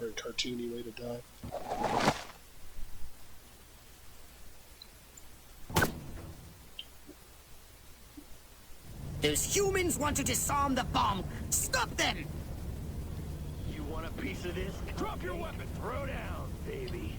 Very cartoony way to die. Those humans want to disarm the bomb. Stop them! You want a piece of this? Drop your weapon. Throw down, baby.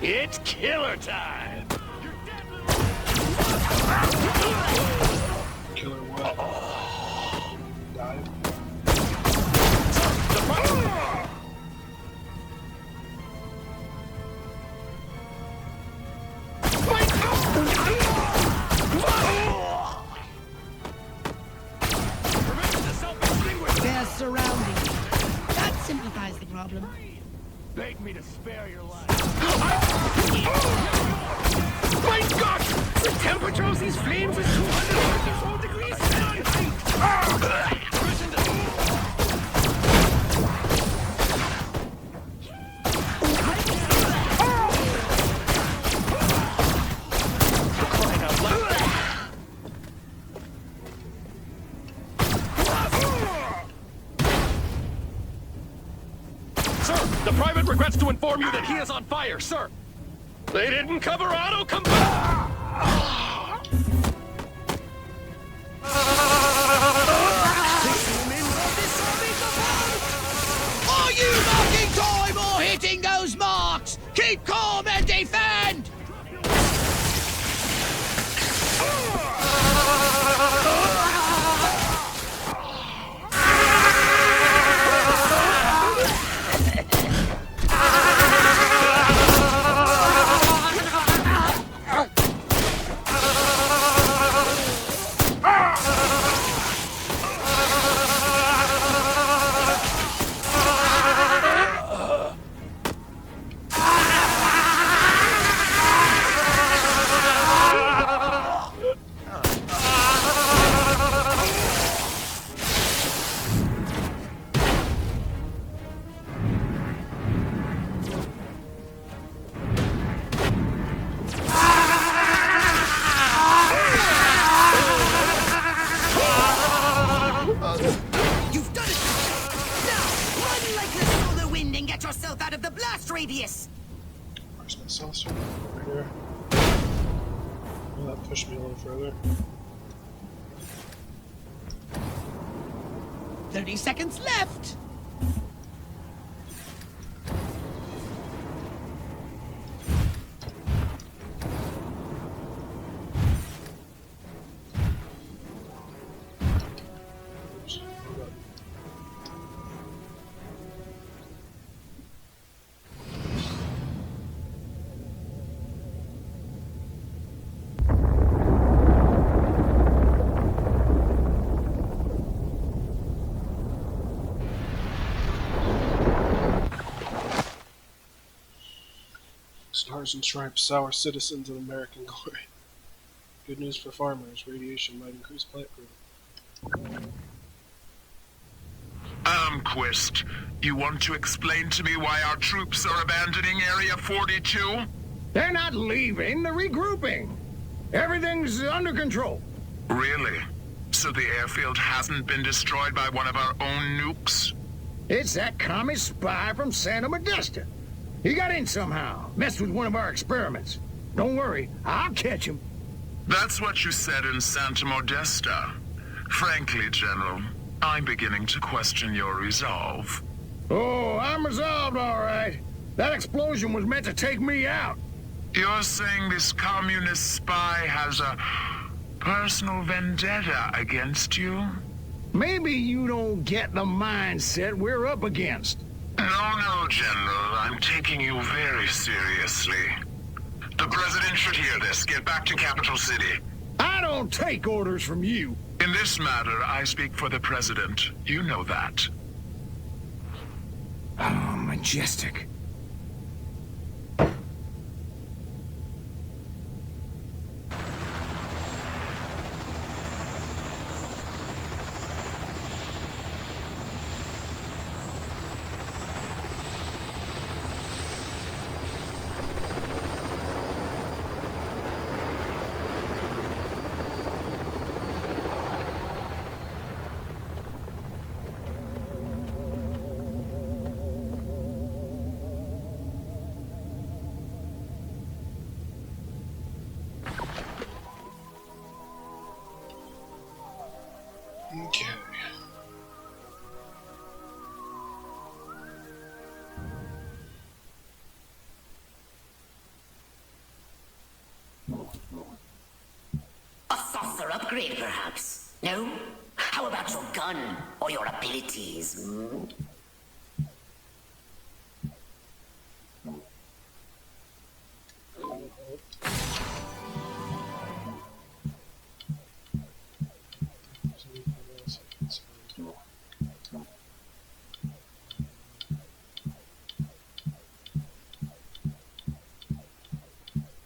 It's killer time! Killer what? Dive? They're surrounding me. That simplifies the problem. Beg me to spare your life. My God! The temperature of these flames is 254 degrees Fahrenheit! Sir, the private regrets to inform you that he is on fire, sir. They didn't cover auto combat. Are you marking time or hitting those marks? Keep calm and defend! You've done it! Now, run like the solar wind and get yourself out of the blast radius! Where's my saucer? Over here. Will that push me a little further? 30 seconds left! Oops, hold up. Stars and stripes, sour citizens of American glory. Good news for farmers, radiation might increase plant growth. Armquist, you want to explain to me why our troops are abandoning Area 42? They're not leaving, they're regrouping. Everything's under control. Really? So the airfield hasn't been destroyed by one of our own nukes? It's that commie spy from Santa Modesta. He got in somehow, messed with one of our experiments. Don't worry, I'll catch him. That's what you said in Santa Modesta. Frankly, General, I'm beginning to question your resolve. Oh, I'm resolved, all right. That explosion was meant to take me out. You're saying this communist spy has a personal vendetta against you? Maybe you don't get the mindset we're up against. No, General. I'm taking you very seriously. The President should hear this. Get back to Capital City. I don't take orders from you. In this matter, I speak for the President. You know that. Oh, majestic. A saucer upgrade, perhaps? No? How about your gun or your abilities? Hmm?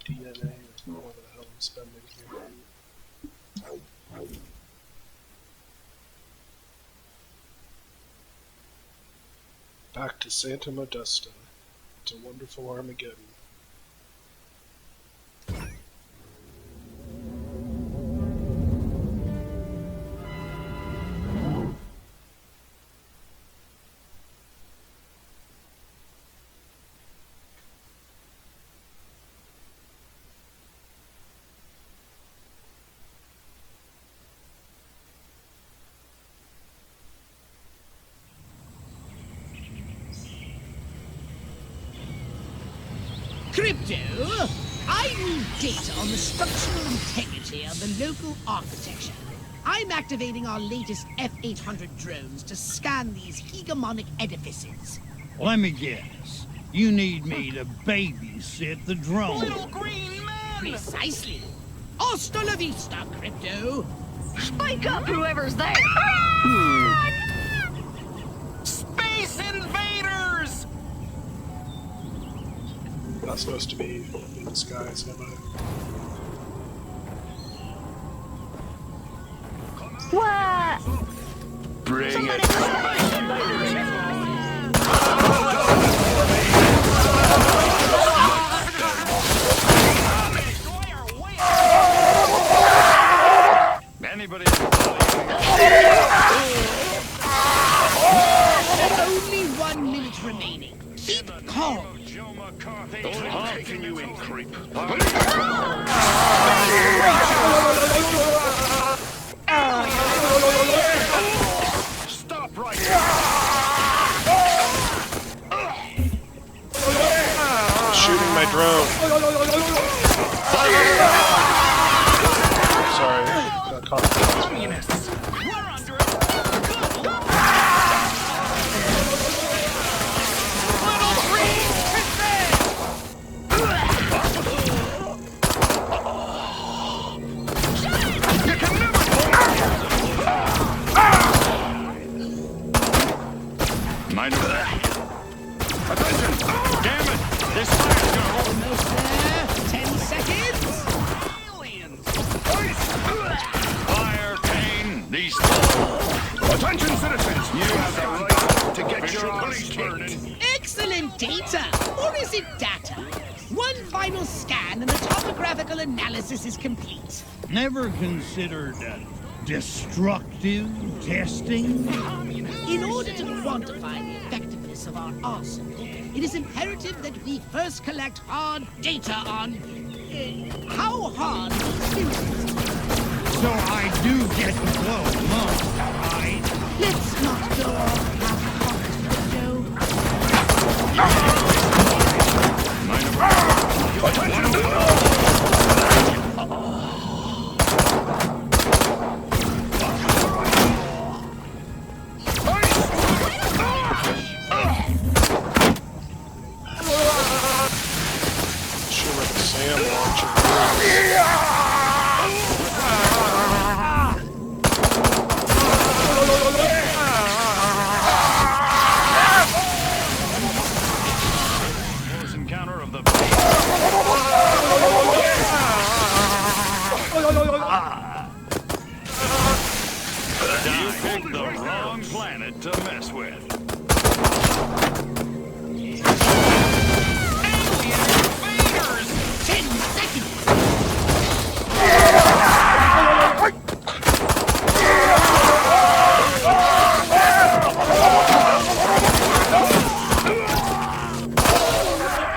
DNA or what the hell I'm spending here. Back to Santa Modesta. It's a wonderful Armageddon. Crypto, I need data on the structural integrity of the local architecture. I'm activating our latest F-800 drones to scan these hegemonic edifices. Let me guess. You need me to babysit the drone. Little green man! Precisely. Hasta la vista, Crypto. Spike up, whoever's there! Space invaders! Not supposed to be in the skies, am I? What? Bring it. Anybody? Only 1 minute remaining. Keep calm. How can you in, creep? Stop right Shooting my drone. Sorry, got caught. Communists! We're under it! Little green You can never Mind that. Attention! Damn it! This fire's gonna hold. Almost there. 10 seconds. Fire, pain, these. Attention, citizens! You have the right to get your police burning. Excellent data. Or is it data? One final scan and the topographical analysis is complete. Never considered destructive testing? In order to quantify the effectiveness of our arsenal, it is imperative that we first collect hard data on how hard these minerals are. So I do get to blow, huh? Let's not go off half-cocked, Joe. Shoot like a SAM launcher. Close encounter of the. You picked the wrong planet to mess with. 10 seconds.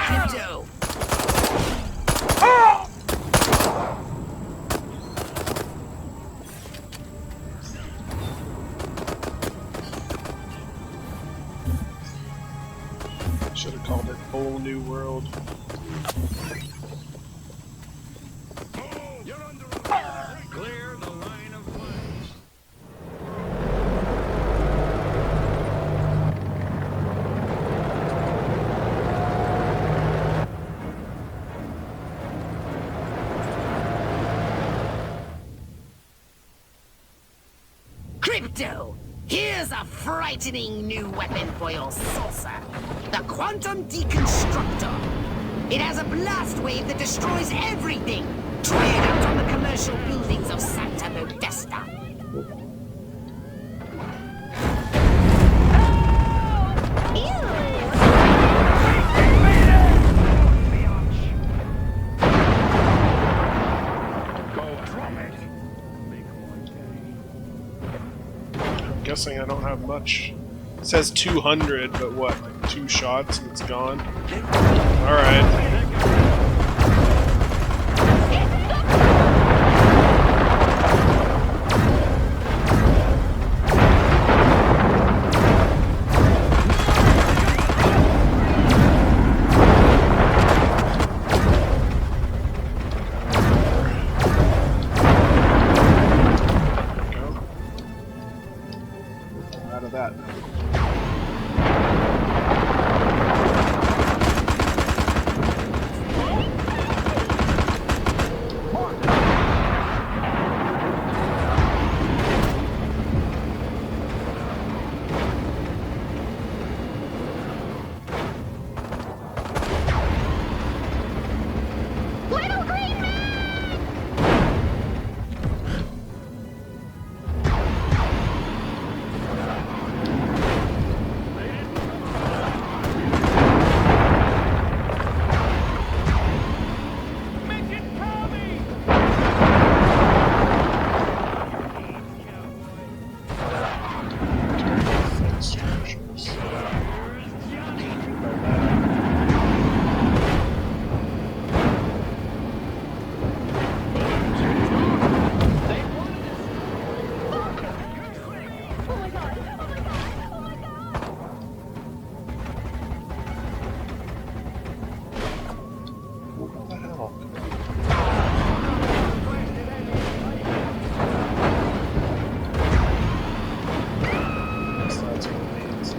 Crypto! Should have called it Whole New World. Crypto! Here's a frightening new weapon for your saucer. The Quantum Deconstructor. It has a blast wave that destroys everything. Try it out on the commercial buildings of Santa Modesta. I'm guessing I don't have much. It says 200, but what, like 2 shots and it's gone? Alright. Out of that. Little green man! What the hell? So that's what it means.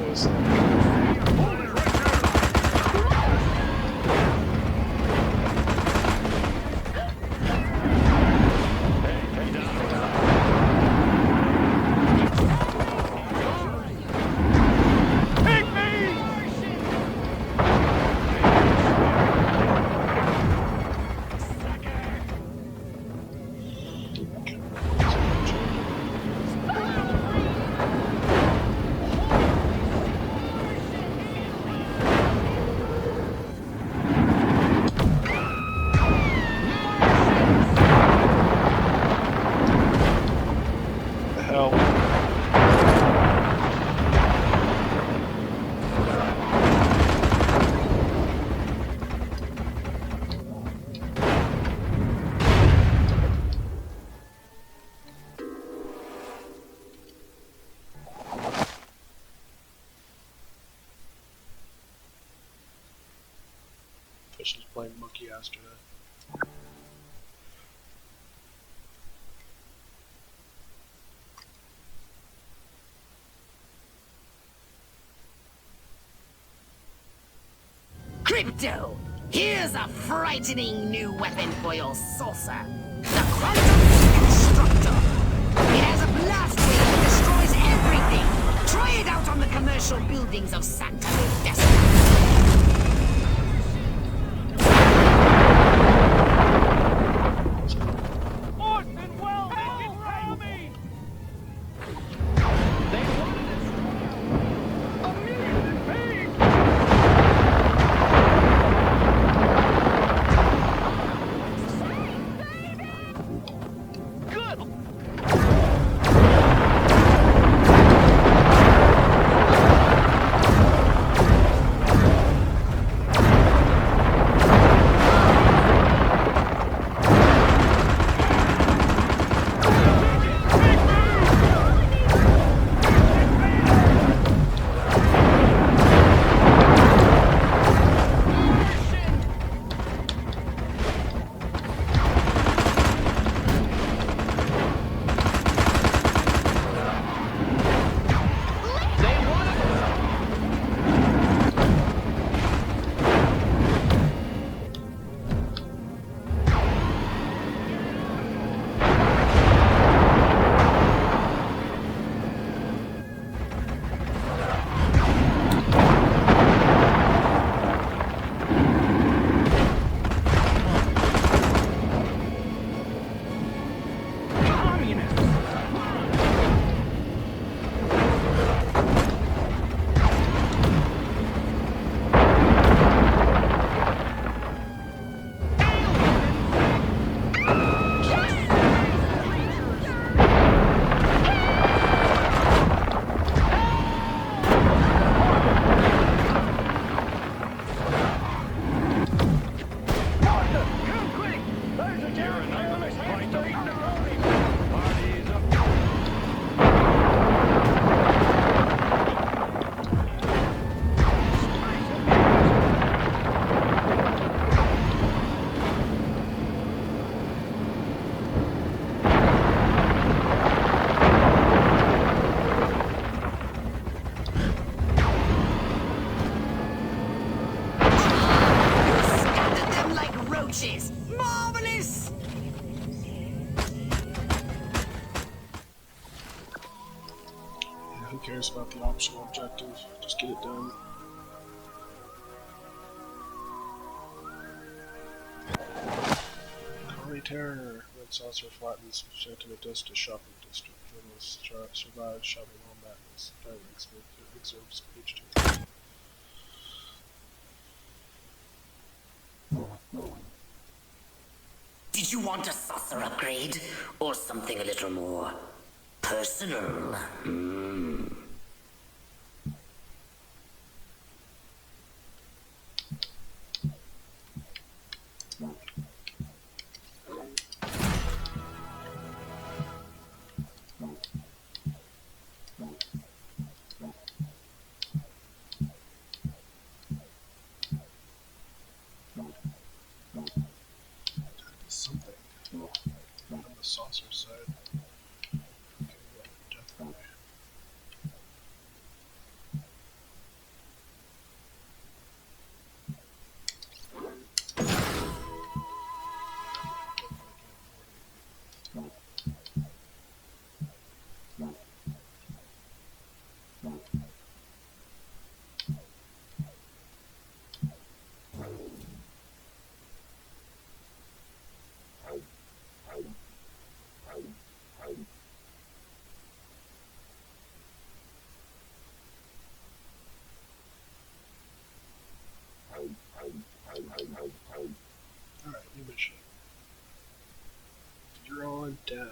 The hell? Fish is playing monkey yesterday. Crypto! Here's a frightening new weapon for your saucer. The Quantum Deconstructor. It has a blast wave that destroys everything. Try it out on the commercial buildings of Santa Modesta. cares about the optional objective? Just get it done. Colony Terror. Red Saucer flattens Shantima Dust to shopping district. Journalists survive shopping all madness. Diary excerpts page 2. Did you want a saucer upgrade? Or something a little more personal? Something on the saucer side. Okay, yeah, definitely. Alright, new mission. You're on down.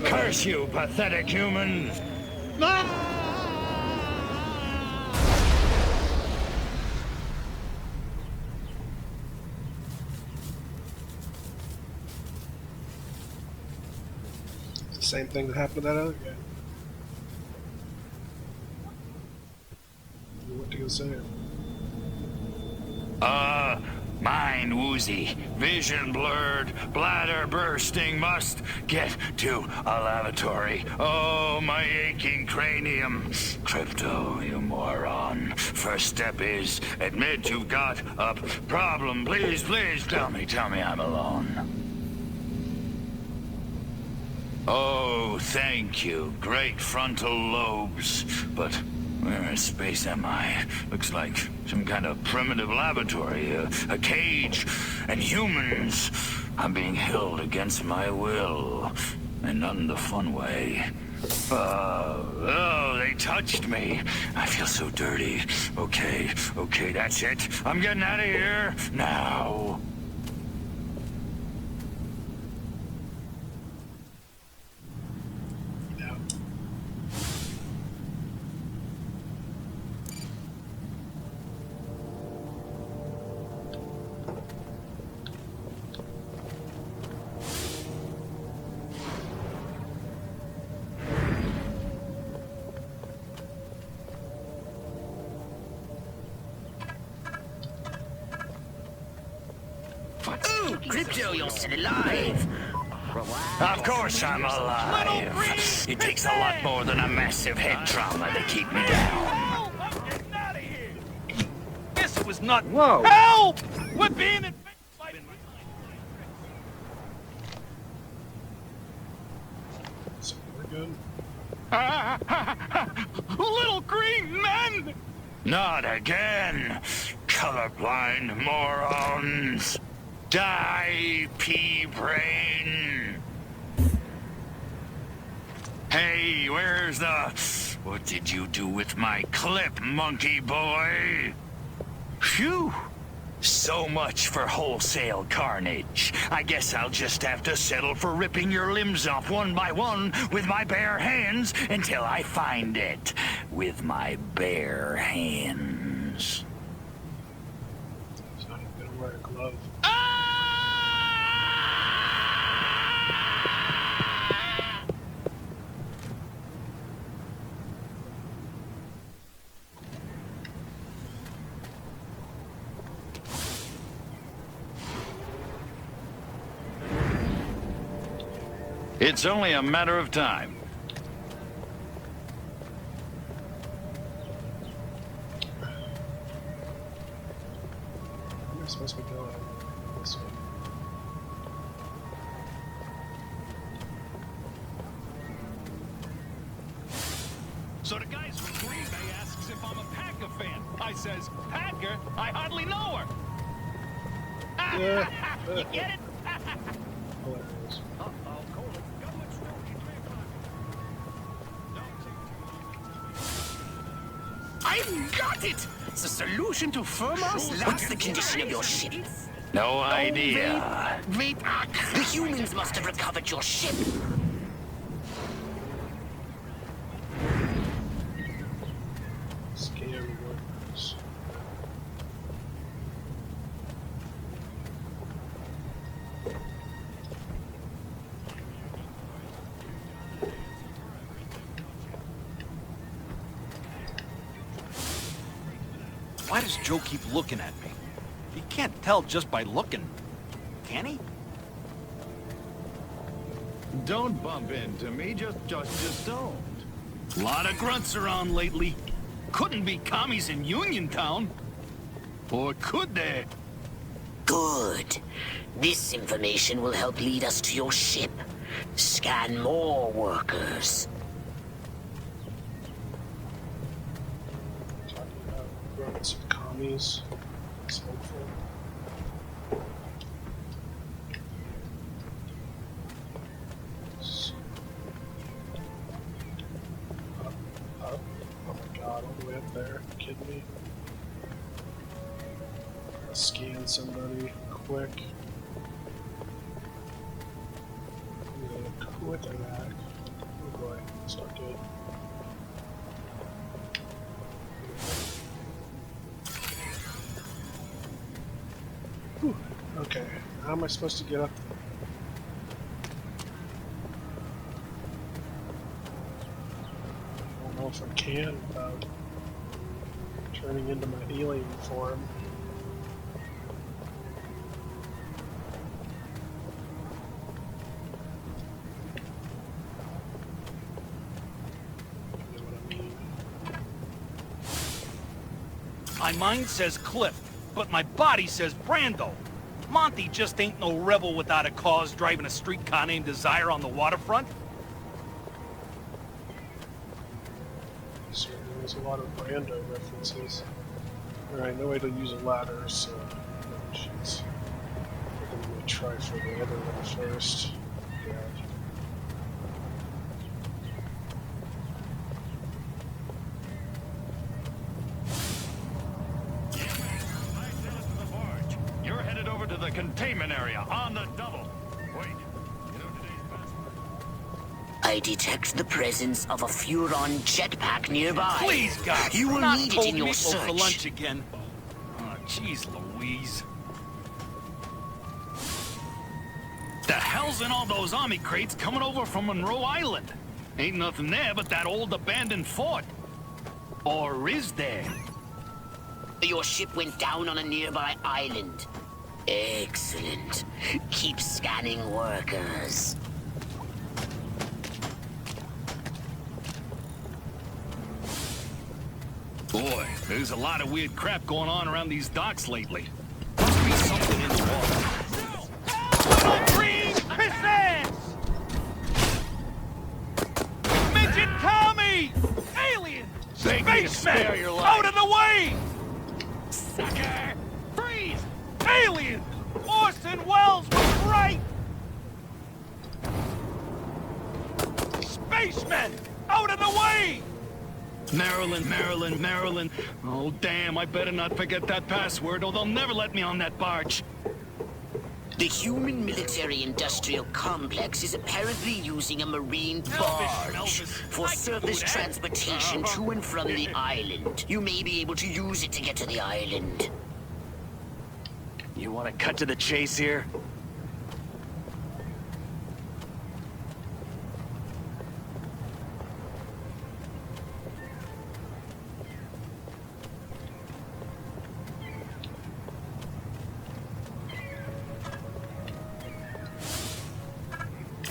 Curse you, pathetic humans! It's the same thing that happened to that other guy. What do you say? Mind woozy, vision blurred, bladder bursting, must get to a lavatory. Oh, my aching cranium. Crypto, you moron. First step is admit you've got a problem. Please, please, tell me I'm alone. Oh, thank you. Great frontal lobes. But where in space am I? Looks like some kind of primitive laboratory, a cage, and humans. I'm being held against my will, and not in the fun way. Oh, they touched me. I feel so dirty. Okay, that's it. I'm getting out of here now. Ooh, Crypto, you're still alive! Of course I'm alive. It takes a lot more than a massive head trauma to keep me down. I'm getting out of here! Guess it was not. Whoa! Help! We're being invaded by... So we're good. Little green men! Not again, colorblind morons. Die, pea-brain. Hey, where's the... What did you do with my clip, monkey boy? Phew. So much for wholesale carnage. I guess I'll just have to settle for ripping your limbs off one by one with my bare hands until I find it. With my bare hands. So It's only a matter of time. Where am I supposed to be going? This way. So the guys from Green Bay asks if I'm a Packer fan. I says, Packer? I hardly know her. Yeah. You get it? Hilarious. I've got it! The solution to Firma's What's the condition of your ship? No idea. Wait, the humans must have recovered your ship. Scary workers. Why does Joe keep looking at me? He can't tell just by looking, can he? Don't bump into me, just don't. Lot of grunts around lately. Couldn't be commies in Uniontown. Or could they? Good. This information will help lead us to your ship. Scan more workers. Talking about grunts and commies. It's helpful. Up. Oh my god, all the way up there. Are you kidding me? Gotta scan somebody quick. Quit that. Oh boy, it's not good. Whew. Okay, how am I supposed to get up there? I don't know if I can without turning into my alien form. You know what I mean? My mind says Cliff, but my body says Brando. Monty just ain't no rebel without a cause driving a streetcar named Desire on the waterfront. Certainly there's a lot of Brando references. Alright, no way to use a ladder, so... Oh, jeez. I'm gonna try for the other one first. Yeah. You're headed over to the containment area on the double. Wait, you know today's password? I detect the presence of a Furon jetpack nearby. Please, God, You will not need it cold in your meatloaf for search. lunch again. Oh, jeez, Louise. The hell's in all those army crates coming over from Monroe Island? Ain't nothing there but that old abandoned fort. Or is there? Your ship went down on a nearby island. Excellent. Keep scanning workers. Boy, there's a lot of weird crap going on around these docks lately. Must be something in the water. Little green pissants! Midget Tommy! Alien! Beg me to spare Spaceman! your life. Out of the way! Sucker! Freeze! Alien! Orson Welles was right! Spaceman! Out of the way! Maryland. Oh, damn, I better not forget that password or they'll never let me on that barge. The human military-industrial complex is apparently using a marine barge for surface transportation to and from the island. You may be able to use it to get to the island. You want to cut to the chase here?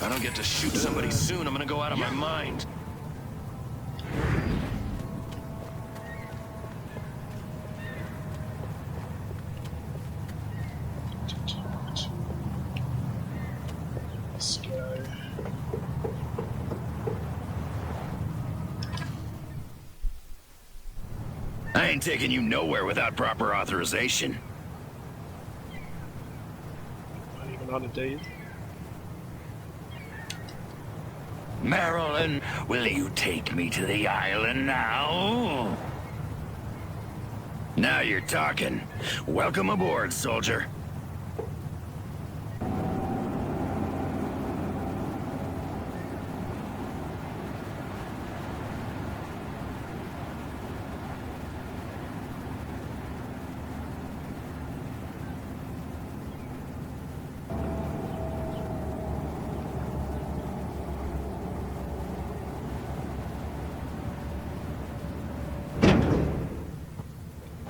I don't get to shoot somebody soon, I'm gonna go out of my mind. This guy. I ain't taking you nowhere without proper authorization. Not even on a date. Marilyn, will you take me to the island now? Now you're talking. Welcome aboard, soldier.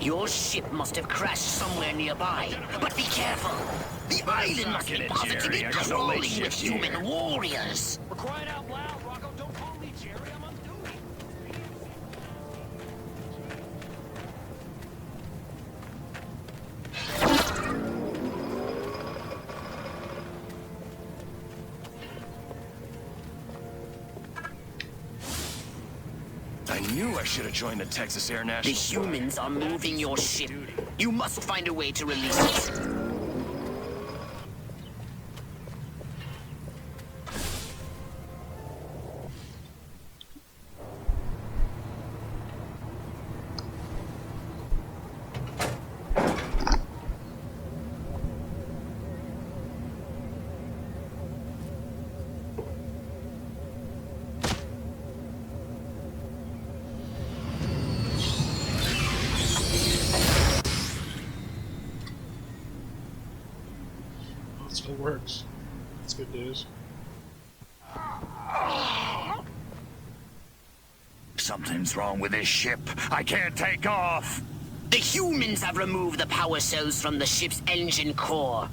Your ship must have crashed somewhere nearby, but be careful. The island must be positively crawling with human warriors. We're crying out loud, Rocco. Don't call me Jerry. I'm on duty. I knew I should have joined the Texas Air The National Guard. humans are moving your ship. You must find a way to release it. It still works. That's good news. Something's wrong with this ship. I can't take off. The humans have removed the power cells from the ship's engine core.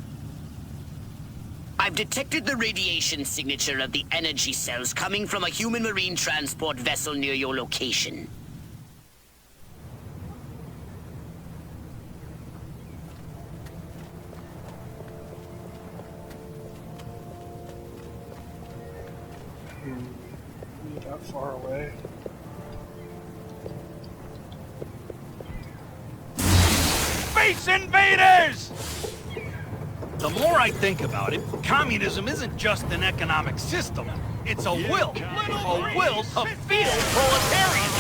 I've detected the radiation signature of the energy cells coming from a human marine transport vessel near your location. Not that far away. Space invaders! The more I think about it, communism isn't just an economic system. It's a will to feel proletarian.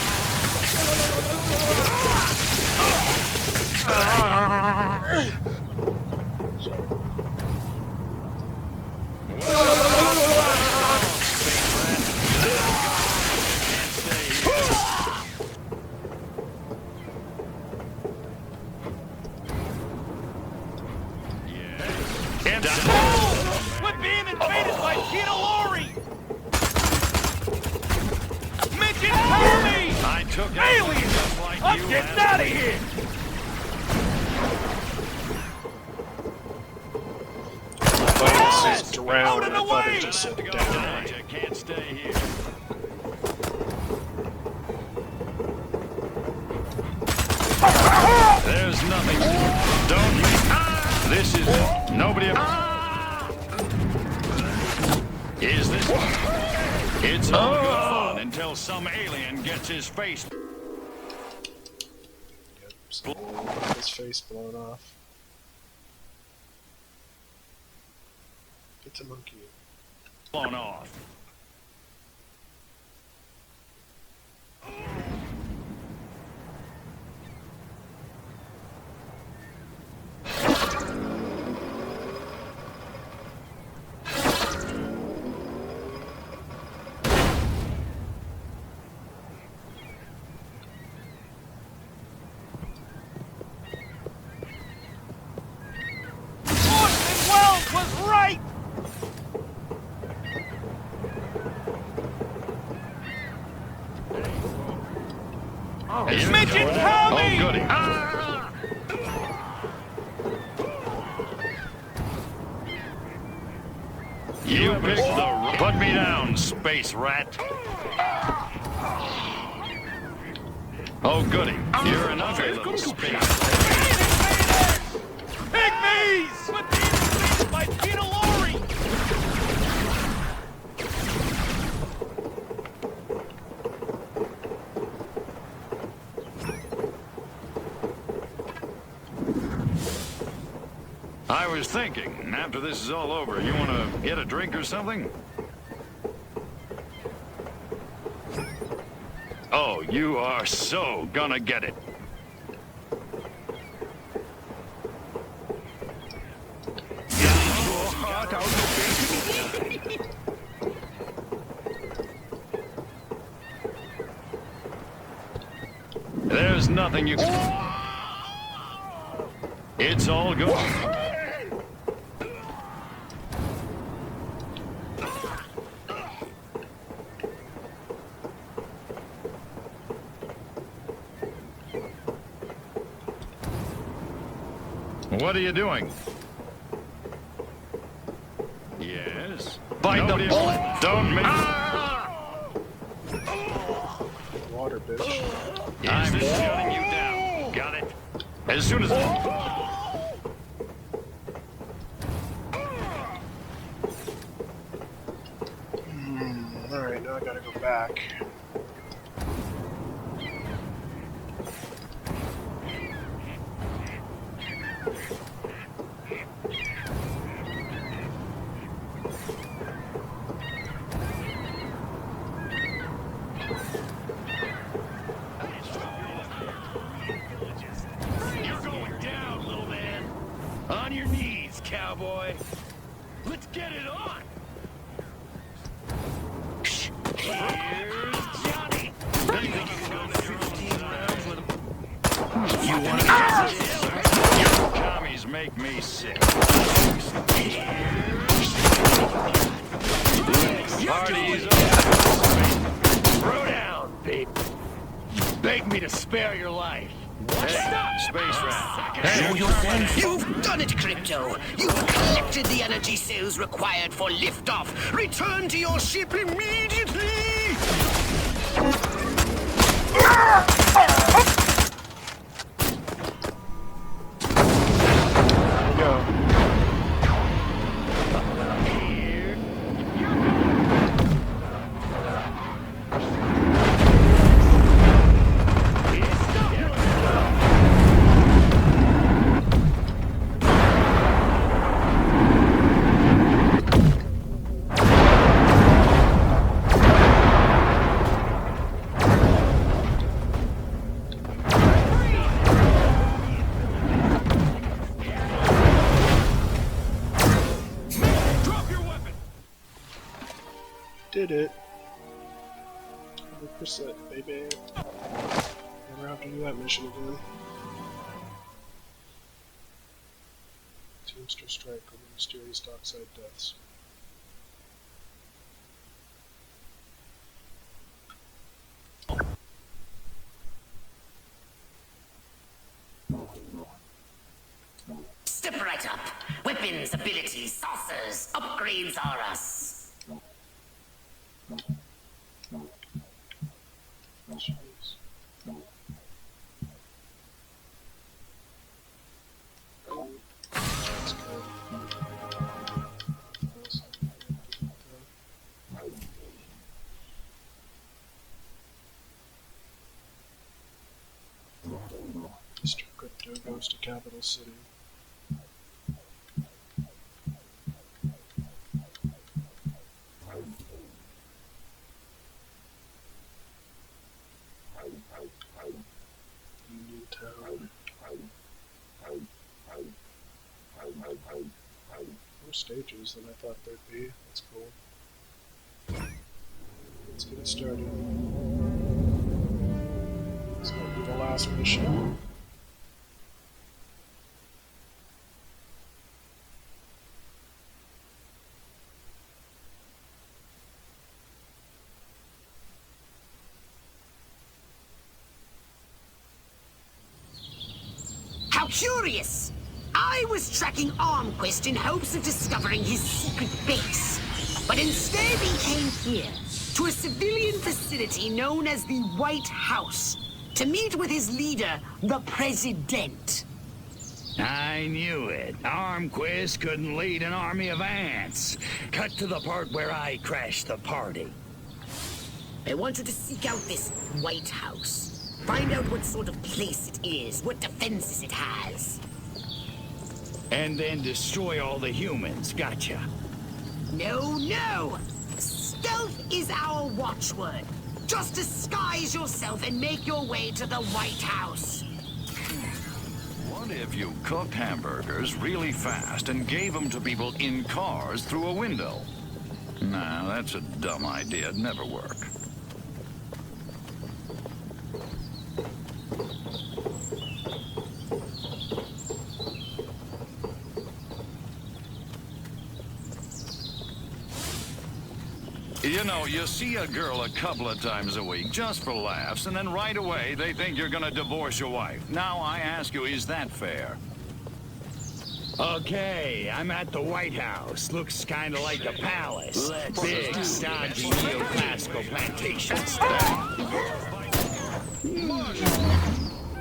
We're being invaded by Cheetah Lorry! Midget, cover me! I took Aliens! just like I'm you getting had. out of here! I thought it says drown. Out of I the thought way! it just said Go down. tonight, you can't stay here. There's nothing. Don't. This is nobody. Is this? It's all good fun until some alien gets his face. Yep, so his face blown off. It's a monkey. Blown off. Orson Welles was right! Midget, cover me! Oh, goody. You picked the but space rat. Oh, goody. You're an ugly little space. Pygmies! But being invaded by Peter Lorre! I was thinking, after this is all over, you want to get a drink or something? Oh, you are so gonna get it. There's nothing you can... It's all good. What are you doing? Yes. Bite the bullet. Don't make... Water, bitch. I'm shutting you down. Got it? As soon as... Alright, now I gotta go back. You're going down, little man. On your knees, cowboy. Let's get it on. Here's Johnny. You think you can go 15 rounds with him? You want to You commies make me sick. Party's over. Throw down, babe. Beg me to spare your life. Hey, space rat. Show your friends. You've done it, Crypto. You've collected the energy cells required for liftoff. Return to your ship immediately! Go. Did it. 100%, baby. Never have to do that mission again. Teamster strike over mysterious dockside deaths. Step right up. Weapons, abilities, saucers, upgrades are us. Jeez. That's good. Mr. Crypto goes to Capital City. More stages than I thought there'd be. That's cool. Let's get it started. This might be the last mission. How curious! I was tracking Armquist in hopes of discovering his secret base. But instead he came here, to a civilian facility known as the White House, to meet with his leader, the President. I knew it. Armquist couldn't lead an army of ants. Cut to the part where I crashed the party. I want you to seek out this White House. Find out what sort of place it is, what defenses it has. And then destroy all the humans. Gotcha. No, no! Stealth is our watchword. Just disguise yourself and make your way to the White House. What if you cooked hamburgers really fast and gave them to people in cars through a window? Nah, that's a dumb idea. It'd never work. You know, you see a girl a couple of times a week just for laughs, and then right away they think you're gonna divorce your wife. Now I ask you, is that fair? Okay, I'm at the White House. Looks kind of like a palace. Big, stodgy, neoclassical plantation style.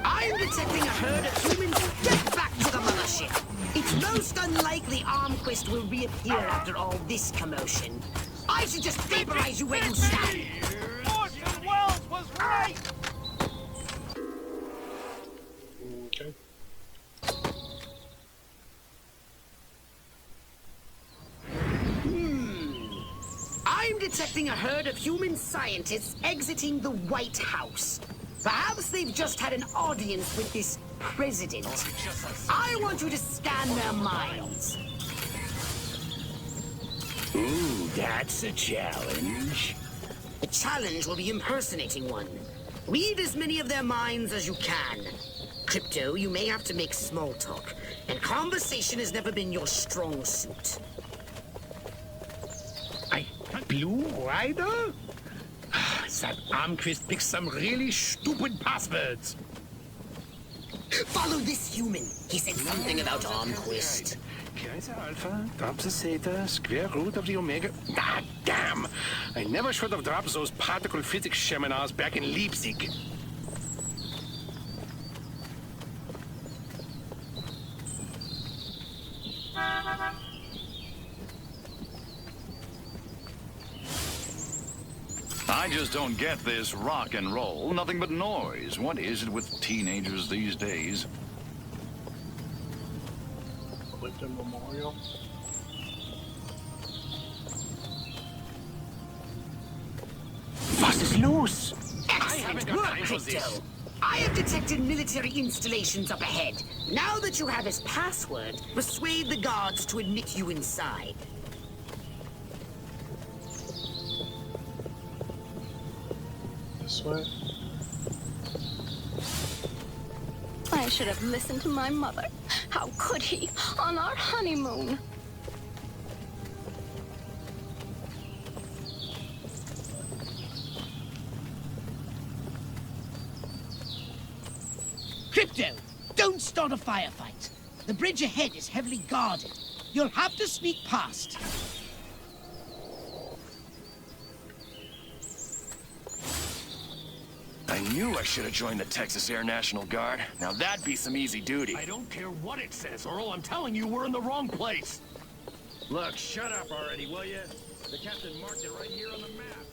I'm detecting a herd of humans. Get back to the mothership. It's most unlikely Armquist will reappear after all this commotion. I should just vaporize you where you stand. Orson Welles was right! Okay. I'm detecting a herd of human scientists exiting the White House. Perhaps they've just had an audience with this president. I want you to scan their minds. Ooh, that's a challenge. The challenge will be impersonating one. Read as many of their minds as you can. Crypto, you may have to make small talk, and conversation has never been your strong suit. Blue Rider? That Armquist picked some really stupid passwords. Follow this human. He said something about Armquist. Kaiser Alpha, drop the theta, square root of the omega. Ah, damn! I never should have dropped those particle physics seminars back in Leipzig. I just don't get this rock and roll. Nothing but noise. What is it with teenagers these days? Clifton Memorial. Was ist los? Excellent work, Crypto. I have detected military installations up ahead. Now that you have his password, persuade the guards to admit you inside. This way. I should have listened to my mother. How could he, on our honeymoon? Crypto, don't start a firefight. The bridge ahead is heavily guarded. You'll have to sneak past. I knew I should have joined the Texas Air National Guard. Now that'd be some easy duty. I don't care what it says, Earl. I'm telling you, we're in the wrong place. Look, shut up already, will you? The captain marked it right here on the map.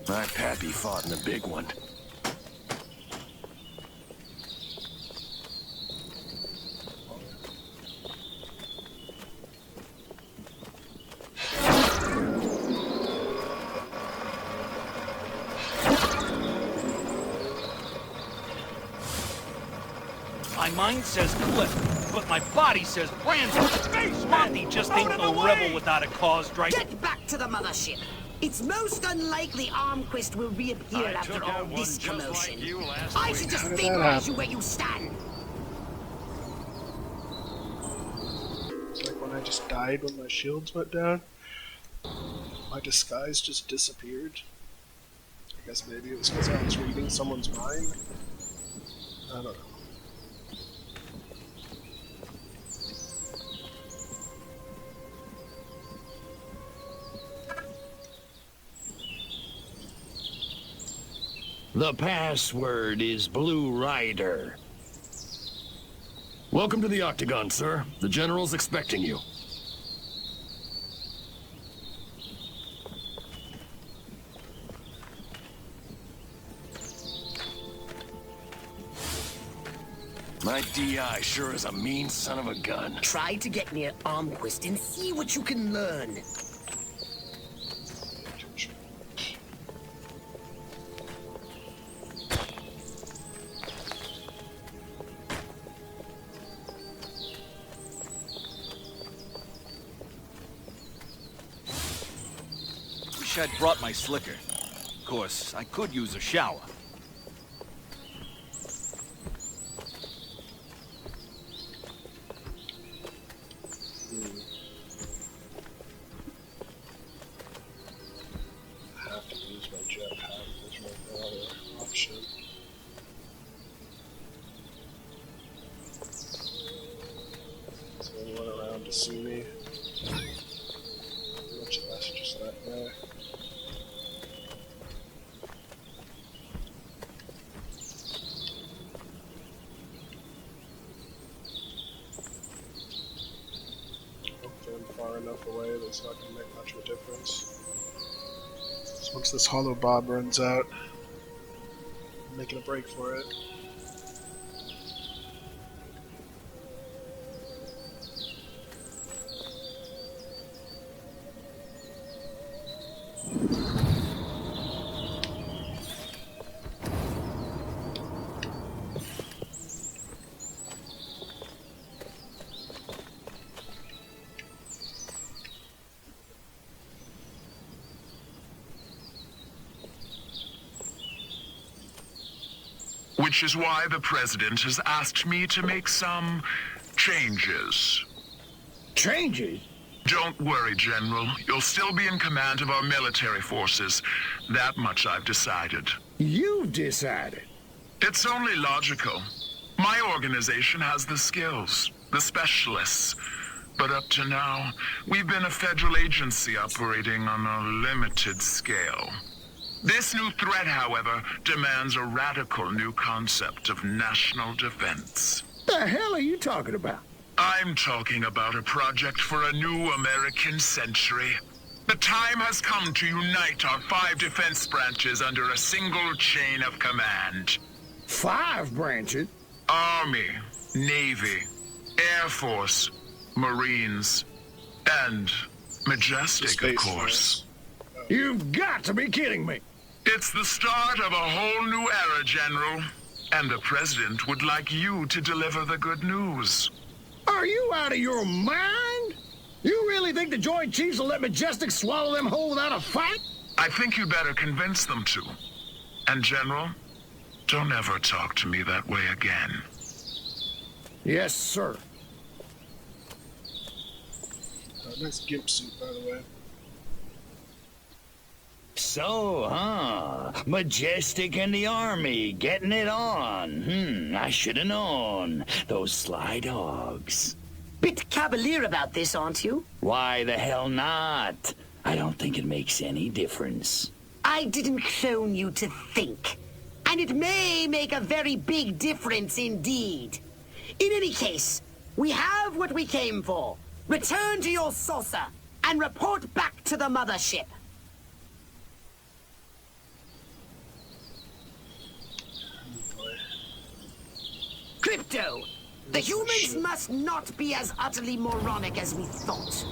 My pappy fought in the big one. My mind says Cliff, but my body says Brandon. Monty just ain't no rebel without a cause, right? Get back to the mothership. It's most unlikely Armquist will reappear after all this commotion. I should just vaporize you where you stand. It's like when I just died when my shields went down. My disguise just disappeared. I guess maybe it was because I was reading someone's mind. I don't know. The password is Blue Rider. Welcome to the Octagon, sir. The General's expecting you. My DI sure is a mean son of a gun. Try to get near Armquist and see what you can learn. Wish I'd brought my slicker. Of course, I could use a shower. See me. Much messages that way. Hopefully I'm far enough away that it's not going to make much of a difference. So once this hollow bob runs out, I'm making a break for it. Which is why the President has asked me to make some changes. Changes? Don't worry, General. You'll still be in command of our military forces. That much I've decided. You've decided? It's only logical. My organization has the skills, the specialists. But up to now, we've been a federal agency operating on a limited scale. This new threat, however, demands a radical new concept of national defense. The hell are you talking about? I'm talking about a project for a new American century. The time has come to unite our 5 defense branches under a single chain of command. 5 branches? Army, Navy, Air Force, Marines, and Majestic, of course. You've got to be kidding me. It's the start of a whole new era, General. And the President would like you to deliver the good news. Are you out of your mind? You really think the Joint Chiefs will let Majestic swallow them whole without a fight? I think you better convince them to. And General, don't ever talk to me that way again. Yes, sir. Nice gimp suit, by the way. So, Majestic and the Army, getting it on. I should have known. Those sly dogs. Bit cavalier about this, aren't you? Why the hell not? I don't think it makes any difference. I didn't clone you to think. And it may make a very big difference indeed. In any case, we have what we came for. Return to your saucer and report back to the mothership. Crypto, the humans must not be as utterly moronic as we thought.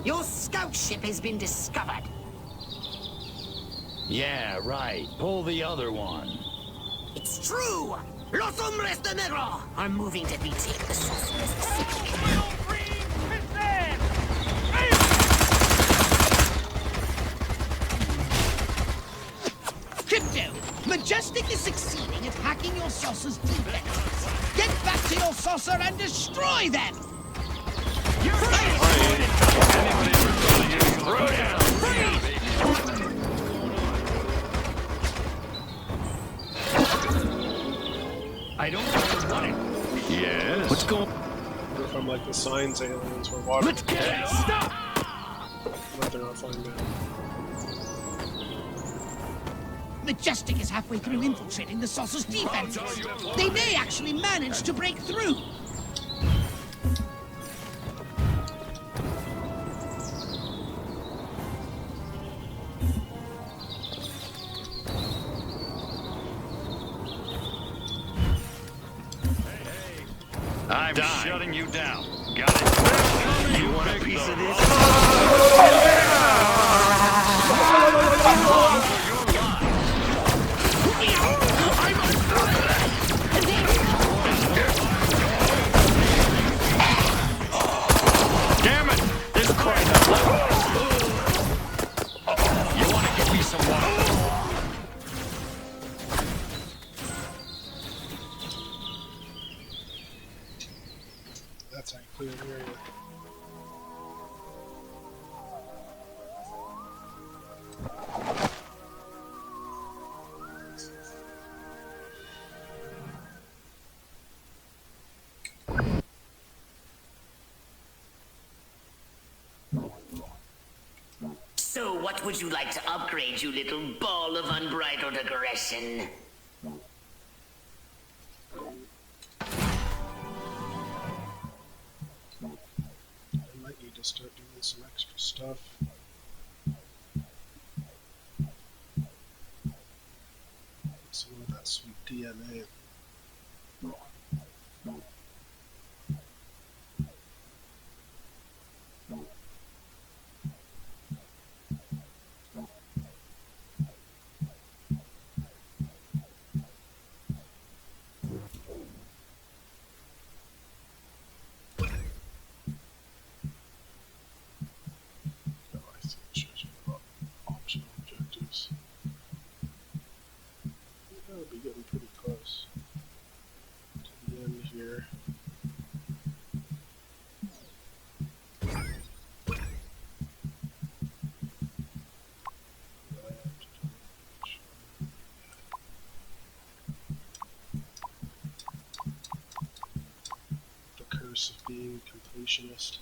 Your scout ship has been discovered. Yeah, right. Pull the other one. It's true! Los Hombres de Negro are moving to retake the saucer Pacific. Crypto, Majestic is succeeding at hacking your saucer's defenses. Get back to your saucer and destroy them! You're I don't want it. Yes. What's going? From like the signs aliens were water. Let's get it. Stop. But they're not flying down. Majestic is halfway through infiltrating the saucer's defenses. They may actually manage to break through. I'm shutting you down. Got it? You want a piece of this? Damn it! This crying out loud. You want to give me some water? That's how you clear an area. So what would you like to upgrade, you little ball of unbridled aggression? I might need to start doing some extra stuff. Some of that sweet DNA. Optional objectives. I'll be getting pretty close to the end here. The curse of being a completionist.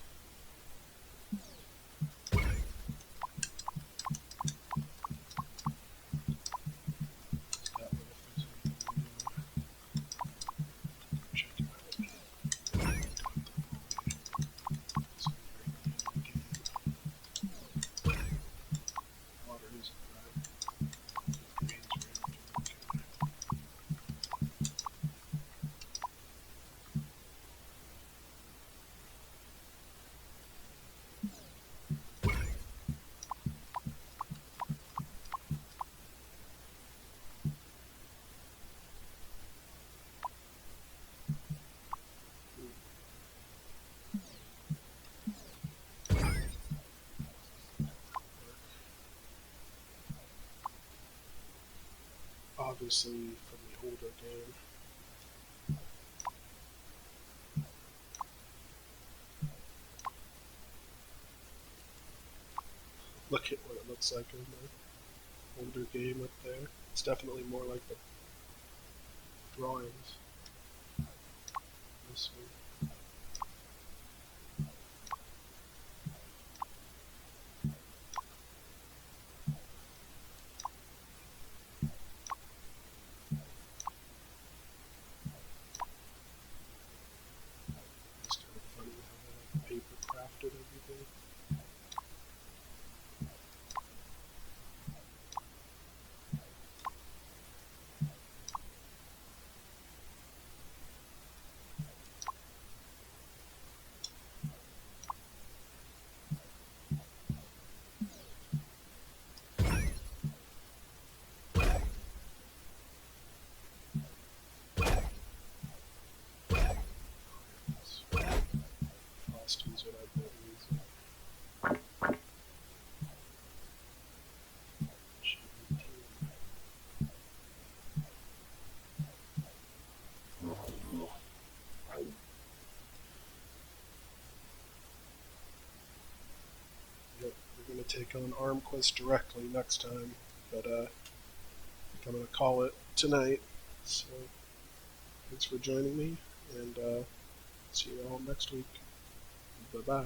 Obviously from the older game. Look at what it looks like in the older game up there. It's definitely more like the drawings. This one. Frosties what I've been using. Yep, we're going to take on Armquist directly next time, but I think I'm going to call it tonight. So thanks for joining me, and see you all next week. Bye-bye.